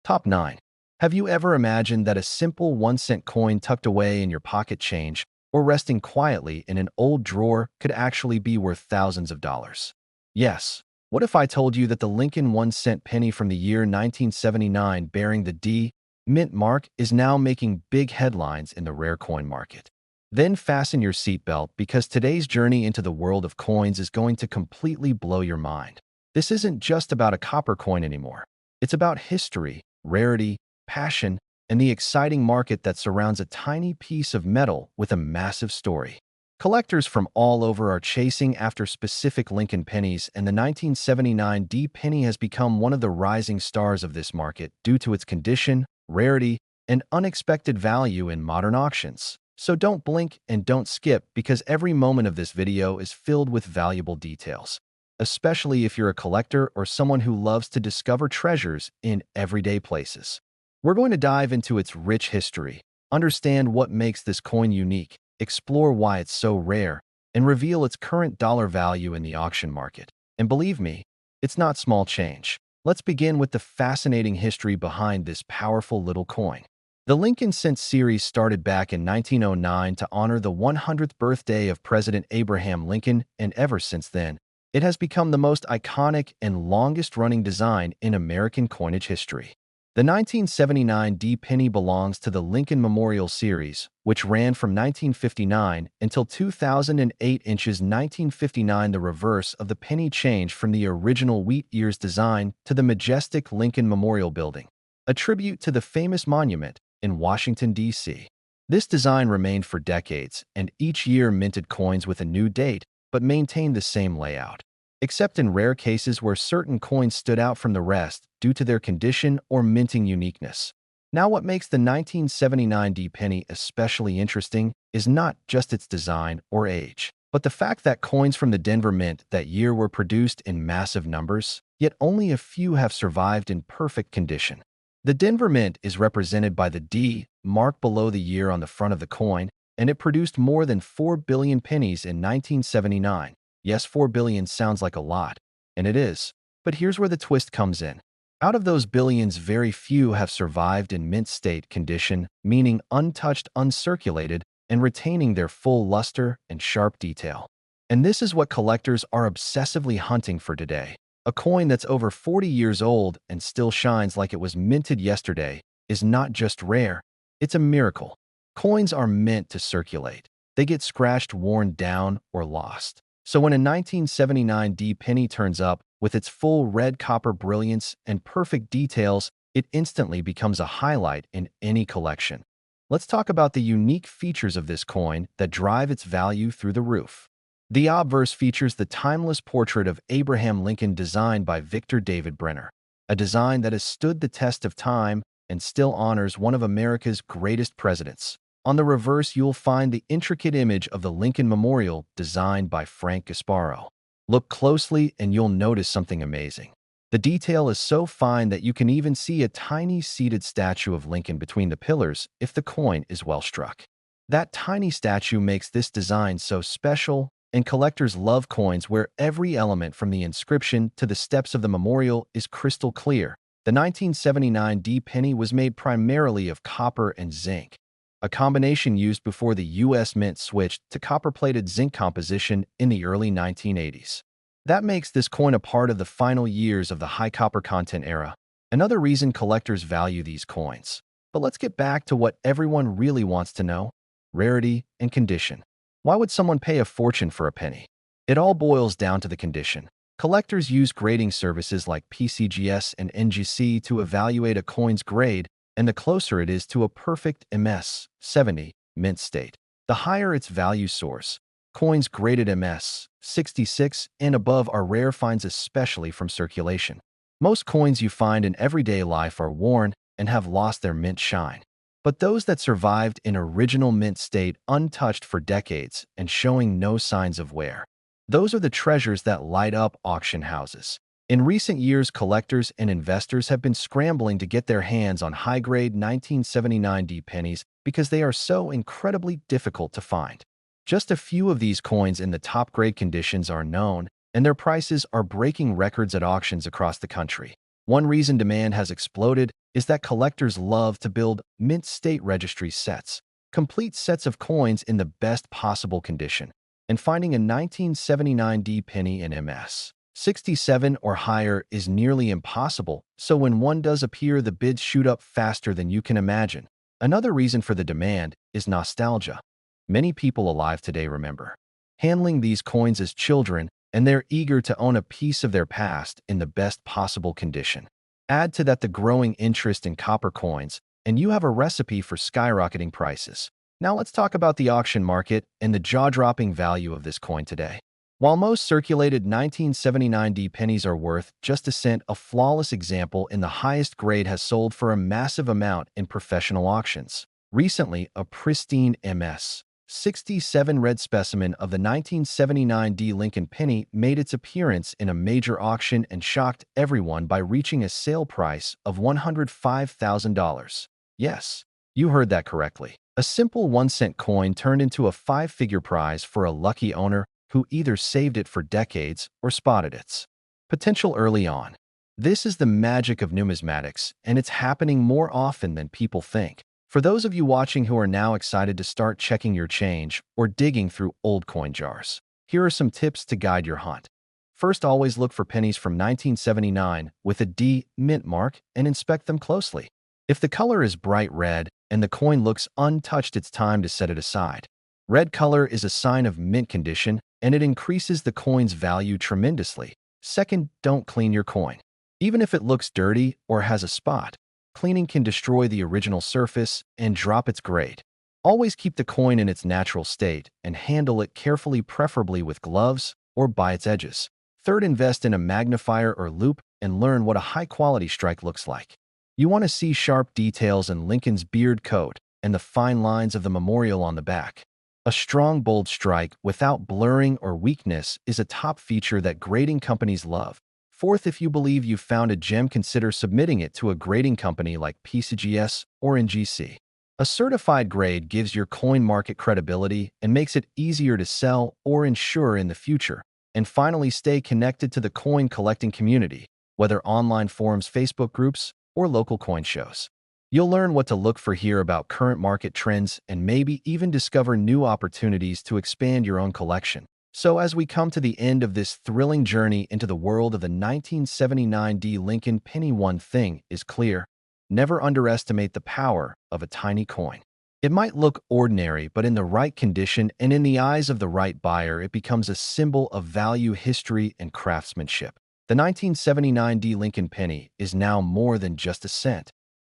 Top 9. Have you ever imagined that a simple 1-cent coin tucked away in your pocket change or resting quietly in an old drawer could actually be worth thousands of dollars? Yes. What if I told you that the Lincoln 1-cent penny from the year 1979 bearing the D mint mark is now making big headlines in the rare coin market? Then fasten your seatbelt because today's journey into the world of coins is going to completely blow your mind. This isn't just about a copper coin anymore. It's about history, rarity, passion, and the exciting market that surrounds a tiny piece of metal with a massive story. Collectors from all over are chasing after specific Lincoln pennies, and the 1979 D penny has become one of the rising stars of this market due to its condition, rarity, and unexpected value in modern auctions. So don't blink and don't skip because every moment of this video is filled with valuable details. especially if you're a collector or someone who loves to discover treasures in everyday places. We're going to dive into its rich history, understand what makes this coin unique, explore why it's so rare, and reveal its current dollar value in the auction market. And believe me, it's not small change. Let's begin with the fascinating history behind this powerful little coin. The Lincoln Cent series started back in 1909 to honor the 100th birthday of President Abraham Lincoln, and ever since then, it has become the most iconic and longest-running design in American coinage history. The 1979 D penny belongs to the Lincoln Memorial Series, which ran from 1959 until 2008. 1959, the reverse of the penny changed from the original wheat ears design to the majestic Lincoln Memorial Building, a tribute to the famous monument in Washington, D.C. This design remained for decades, and each year minted coins with a new date, but maintained the same layout, except in rare cases where certain coins stood out from the rest due to their condition or minting uniqueness. Now, what makes the 1979 D penny especially interesting is not just its design or age, but the fact that coins from the Denver Mint that year were produced in massive numbers, yet only a few have survived in perfect condition. The Denver Mint is represented by the D mark below the year on the front of the coin, and it produced more than 4 billion pennies in 1979. Yes, 4 billion sounds like a lot, and it is, but here's where the twist comes in. Out of those billions, very few have survived in mint state condition, meaning untouched, uncirculated, and retaining their full luster and sharp detail. And this is what collectors are obsessively hunting for today. A coin that's over 40 years old and still shines like it was minted yesterday is not just rare, it's a miracle. Coins are meant to circulate. They get scratched, worn down, or lost. So when a 1979 D penny turns up with its full red copper brilliance and perfect details, it instantly becomes a highlight in any collection. Let's talk about the unique features of this coin that drive its value through the roof. The obverse features the timeless portrait of Abraham Lincoln designed by Victor David Brenner, a design that has stood the test of time and still honors one of America's greatest presidents. On the reverse, you'll find the intricate image of the Lincoln Memorial designed by Frank Gasparro. Look closely and you'll notice something amazing. The detail is so fine that you can even see a tiny seated statue of Lincoln between the pillars if the coin is well struck. That tiny statue makes this design so special, and collectors love coins where every element from the inscription to the steps of the memorial is crystal clear. The 1979 D penny was made primarily of copper and zinc, a combination used before the U.S. Mint switched to copper-plated zinc composition in the early 1980s. That makes this coin a part of the final years of the high copper content era, another reason collectors value these coins. But let's get back to what everyone really wants to know: rarity and condition. Why would someone pay a fortune for a penny? It all boils down to the condition. Collectors use grading services like PCGS and NGC to evaluate a coin's grade, and the closer it is to a perfect MS 70 mint state, the higher its value source. Coins graded MS 66 and above are rare finds, especially from circulation. Most coins you find in everyday life are worn and have lost their mint shine. But those that survived in original mint state, untouched for decades and showing no signs of wear, those are the treasures that light up auction houses. In recent years, collectors and investors have been scrambling to get their hands on high-grade 1979 D pennies because they are so incredibly difficult to find. Just a few of these coins in the top-grade conditions are known, and their prices are breaking records at auctions across the country. One reason demand has exploded is that collectors love to build mint state registry sets, complete sets of coins in the best possible condition, and finding a 1979 D penny in MS 67 or higher is nearly impossible, so when one does appear, the bids shoot up faster than you can imagine. Another reason for the demand is nostalgia. Many people alive today remember handling these coins as children, and they're eager to own a piece of their past in the best possible condition. Add to that the growing interest in copper coins, and you have a recipe for skyrocketing prices. Now let's talk about the auction market and the jaw-dropping value of this coin today. While most circulated 1979 D pennies are worth just a cent, a flawless example in the highest grade has sold for a massive amount in professional auctions. Recently, a pristine MS 67 red specimen of the 1979 D Lincoln penny made its appearance in a major auction and shocked everyone by reaching a sale price of $105,000. Yes, you heard that correctly. A simple 1-cent coin turned into a 5-figure prize for a lucky owner who either saved it for decades or spotted its potential early on. This is the magic of numismatics, and it's happening more often than people think. For those of you watching who are now excited to start checking your change or digging through old coin jars, here are some tips to guide your hunt. First, always look for pennies from 1979 with a D mint mark and inspect them closely. If the color is bright red and the coin looks untouched, it's time to set it aside. Red color is a sign of mint condition, and it increases the coin's value tremendously. Second, don't clean your coin. Even if it looks dirty or has a spot, cleaning can destroy the original surface and drop its grade. Always keep the coin in its natural state and handle it carefully, preferably with gloves or by its edges. Third, invest in a magnifier or loupe and learn what a high-quality strike looks like. You want to see sharp details in Lincoln's beard coat and the fine lines of the memorial on the back. A strong, bold strike without blurring or weakness is a top feature that grading companies love. Fourth, if you believe you've found a gem, consider submitting it to a grading company like PCGS or NGC. A certified grade gives your coin market credibility and makes it easier to sell or insure in the future. And finally, stay connected to the coin collecting community, whether online forums, Facebook groups, or local coin shows. You'll learn what to look for here about current market trends and maybe even discover new opportunities to expand your own collection. So as we come to the end of this thrilling journey into the world of the 1979 D Lincoln penny, one thing is clear: never underestimate the power of a tiny coin. It might look ordinary, but in the right condition and in the eyes of the right buyer, it becomes a symbol of value, history, and craftsmanship. The 1979 D Lincoln penny is now more than just a cent.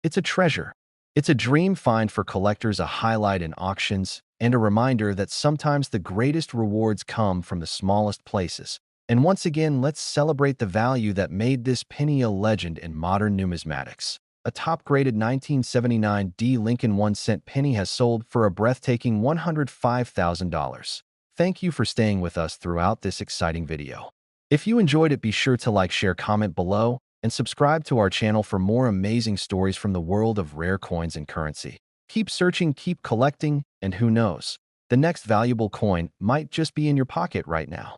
It's a treasure. It's a dream find for collectors, a highlight in auctions, and a reminder that sometimes the greatest rewards come from the smallest places. And once again, let's celebrate the value that made this penny a legend in modern numismatics. A top-graded 1979 D Lincoln 1-cent penny has sold for a breathtaking $105,000. Thank you for staying with us throughout this exciting video. If you enjoyed it, be sure to like, share, comment below, and subscribe to our channel for more amazing stories from the world of rare coins and currency. Keep searching, keep collecting, and who knows, the next valuable coin might just be in your pocket right now.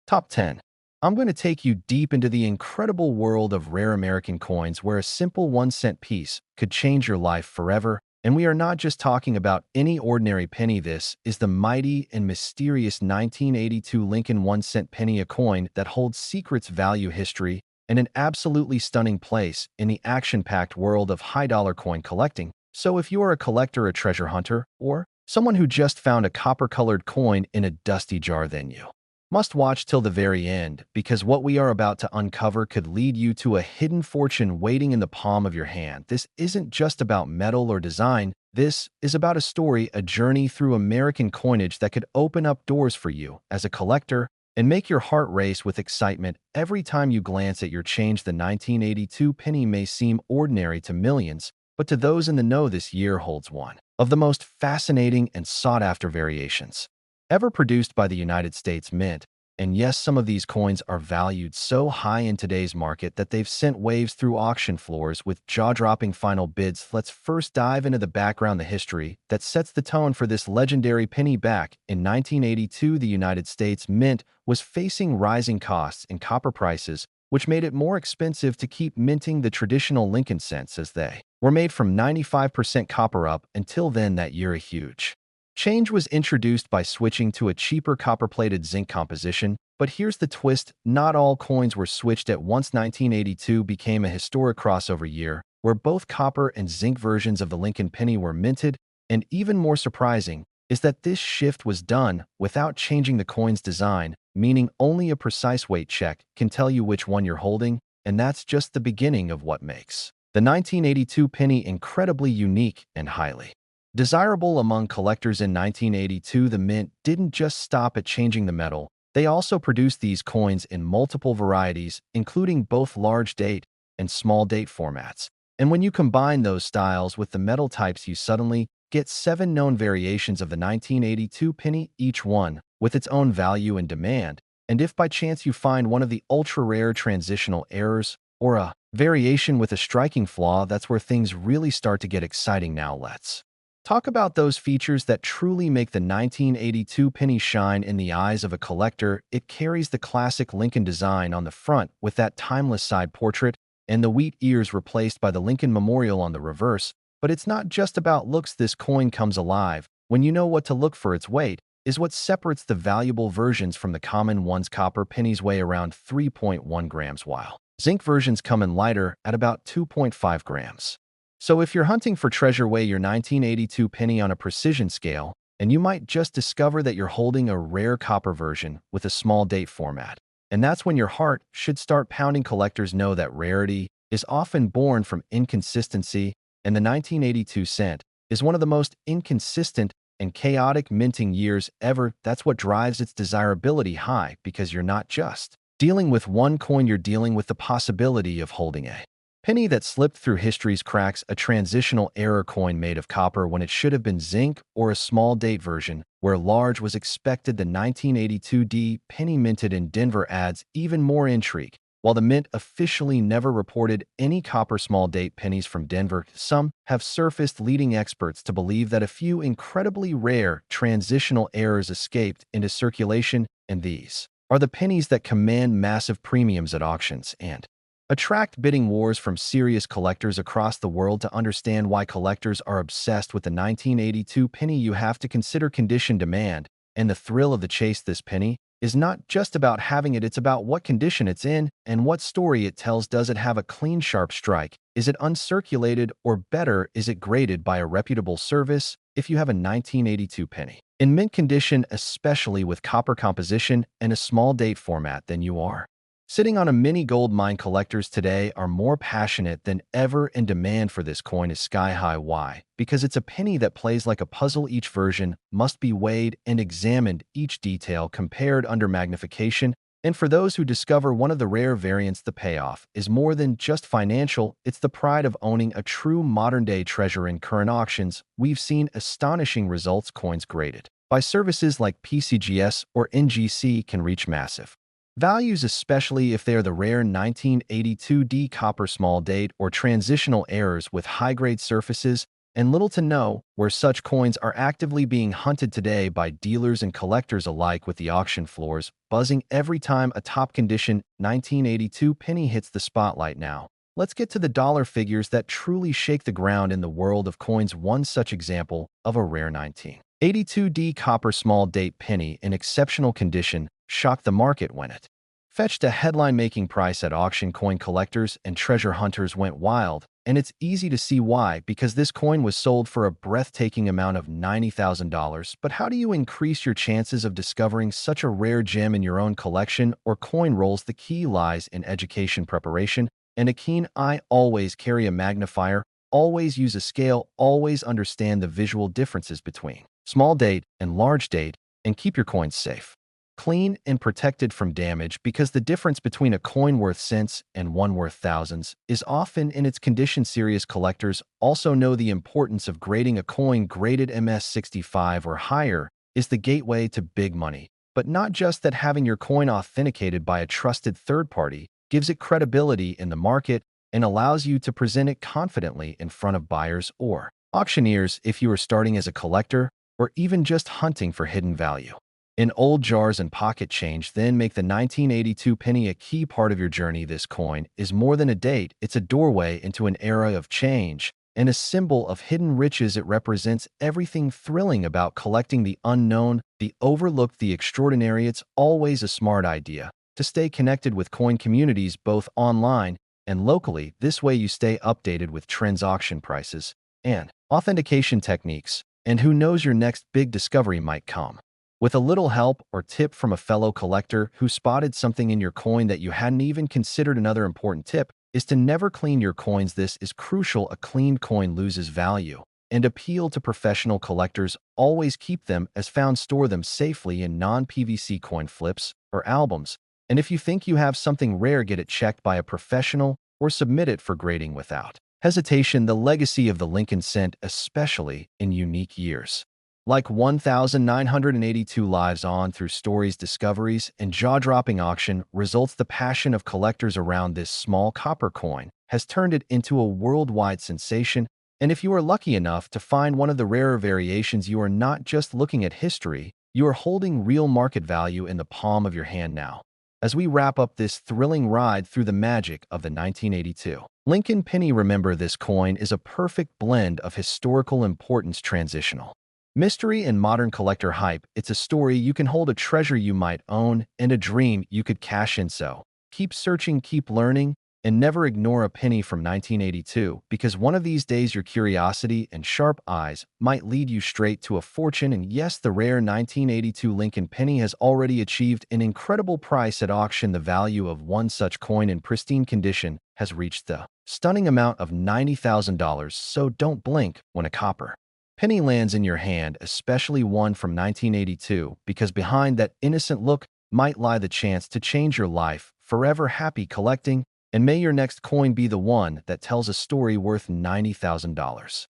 Top 10. I'm going to take you deep into the incredible world of rare American coins, where a simple 1-cent piece could change your life forever. And we are not just talking about any ordinary penny. This is the mighty and mysterious 1982 Lincoln 1-cent penny, a coin that holds secrets, value, history, and an absolutely stunning place in the action-packed world of high-dollar coin collecting. So if you are a collector, a treasure hunter, or someone who just found a copper-colored coin in a dusty jar, then you must watch till the very end, because what we are about to uncover could lead you to a hidden fortune waiting in the palm of your hand. This isn't just about metal or design. This is about a story, a journey through American coinage that could open up doors for you as a collector and make your heart race with excitement every time you glance at your change. The 1982 penny may seem ordinary to millions, but to those in the know, this year holds one of the most fascinating and sought-after variations ever produced by the United States Mint. And yes, some of these coins are valued so high in today's market that they've sent waves through auction floors with jaw-dropping final bids. Let's first dive into the background, the history that sets the tone for this legendary penny. Back in 1982, the United States Mint was facing rising costs and copper prices, which made it more expensive to keep minting the traditional Lincoln cents, as they were made from 95% copper. Up until then, that year, a huge change was introduced by switching to a cheaper copper-plated zinc composition. But here's the twist: not all coins were switched at once. 1982 became a historic crossover year, where both copper and zinc versions of the Lincoln penny were minted. And even more surprising is that this shift was done without changing the coin's design, meaning only a precise weight check can tell you which one you're holding. And that's just the beginning of what makes the 1982 penny incredibly unique and highly desirable among collectors. In 1982, the Mint didn't just stop at changing the metal. They also produced these coins in multiple varieties, including both large date and small date formats. And when you combine those styles with the metal types, you suddenly get 7 known variations of the 1982 penny, each one with its own value and demand. And if by chance you find one of the ultra-rare transitional errors or a variation with a striking flaw, that's where things really start to get exciting. Now let's talk about those features that truly make the 1982 penny shine in the eyes of a collector. It carries the classic Lincoln design on the front with that timeless side portrait and the wheat ears replaced by the Lincoln Memorial on the reverse. But it's not just about looks. This coin comes alive when you know what to look for. Its weight is what separates the valuable versions from the common ones. Copper pennies weigh around 3.1 grams, while zinc versions come in lighter at about 2.5 grams. So if you're hunting for treasure, weigh your 1982 penny on a precision scale, and you might just discover that you're holding a rare copper version with a small date format. And that's when your heart should start pounding. Collectors know that rarity is often born from inconsistency, and the 1982 cent is one of the most inconsistent and chaotic minting years ever. That's what drives its desirability high, because you're not just dealing with one coin, you're dealing with the possibility of holding a penny that slipped through history's cracks, a transitional error coin made of copper when it should have been zinc, or a small date version where large was expected. The 1982 penny minted in Denver adds even more intrigue. While the mint officially never reported any copper small date pennies from Denver, some have surfaced, leading experts to believe that a few incredibly rare transitional errors escaped into circulation, and these are the pennies that command massive premiums at auctions and attract bidding wars from serious collectors across the world. To understand why collectors are obsessed with the 1982 penny, you have to consider condition, demand, and the thrill of the chase. This penny is not just about having it, it's about what condition it's in and what story it tells. Does it have a clean, sharp strike? Is it uncirculated? Or better, is it graded by a reputable service? If you have a 1982 penny in mint condition, especially with copper composition and a small date format, then you are sitting on a mini gold mine. Collectors today are more passionate than ever, and demand for this coin is sky high. Why? Because it's a penny that plays like a puzzle. Each version must be weighed and examined, each detail compared under magnification. And for those who discover one of the rare variants, the payoff is more than just financial. It's the pride of owning a true modern-day treasure. In current auctions, we've seen astonishing results. Coins graded by services like PCGS or NGC can reach massive values, especially if they are the rare 1982 copper small date or transitional errors with high-grade surfaces. And little to know where such coins are actively being hunted today by dealers and collectors alike, with the auction floors buzzing every time a top-condition 1982 penny hits the spotlight. Now, let's get to the dollar figures that truly shake the ground in the world of coins. One such example of a rare 1982 copper small date penny in exceptional condition shocked the market when it fetched a headline-making price at auction. Coin collectors and treasure hunters went wild, and it's easy to see why, because this coin was sold for a breathtaking amount of $90,000. But how do you increase your chances of discovering such a rare gem in your own collection or coin rolls? The key lies in education, preparation, and a keen eye. Always carry a magnifier, always use a scale, always understand the visual differences between small date and large date, and keep your coins safe, clean, and protected from damage, because the difference between a coin worth cents and one worth thousands is often in its condition. Serious collectors also know the importance of grading. A coin graded MS65 or higher is the gateway to big money. But not just that, having your coin authenticated by a trusted third party gives it credibility in the market and allows you to present it confidently in front of buyers or auctioneers. If you are starting as a collector or even just hunting for hidden value in old jars and pocket change, then make the 1982 penny a key part of your journey. This coin is more than a date, it's a doorway into an era of change and a symbol of hidden riches. It represents everything thrilling about collecting: the unknown, the overlooked, the extraordinary. It's always a smart idea to stay connected with coin communities, both online and locally. This way you stay updated with trends, auction prices, and authentication techniques. And who knows, your next big discovery might come with a little help or tip from a fellow collector who spotted something in your coin that you hadn't even considered. Another important tip is to never clean your coins. This is crucial. A cleaned coin loses value and appeal to professional collectors. Always keep them as found. Store them safely in non-PVC coin flips or albums. And if you think you have something rare, get it checked by a professional or submit it for grading without hesitation the legacy of the Lincoln cent, especially in unique years. Like 1,982 lives on through stories, discoveries, and jaw-dropping auction results, the passion of collectors around this small copper coin has turned it into a worldwide sensation. And if you are lucky enough to find one of the rarer variations, you are not just looking at history, you are holding real market value in the palm of your hand now. As we wrap up this thrilling ride through the magic of the 1982 Lincoln penny, remember this coin is a perfect blend of historical importance, transitional mystery, and modern collector hype. It's a story you can hold, a treasure you might own, and a dream you could cash in. So keep searching, keep learning, and never ignore a penny from 1982, because one of these days your curiosity and sharp eyes might lead you straight to a fortune. And yes, the rare 1982 Lincoln penny has already achieved an incredible price at auction. The value of one such coin in pristine condition has reached the stunning amount of $90,000. So don't blink when a copper penny lands in your hand, especially one from 1982, because behind that innocent look might lie the chance to change your life forever. Happy collecting, and may your next coin be the one that tells a story worth $90,000.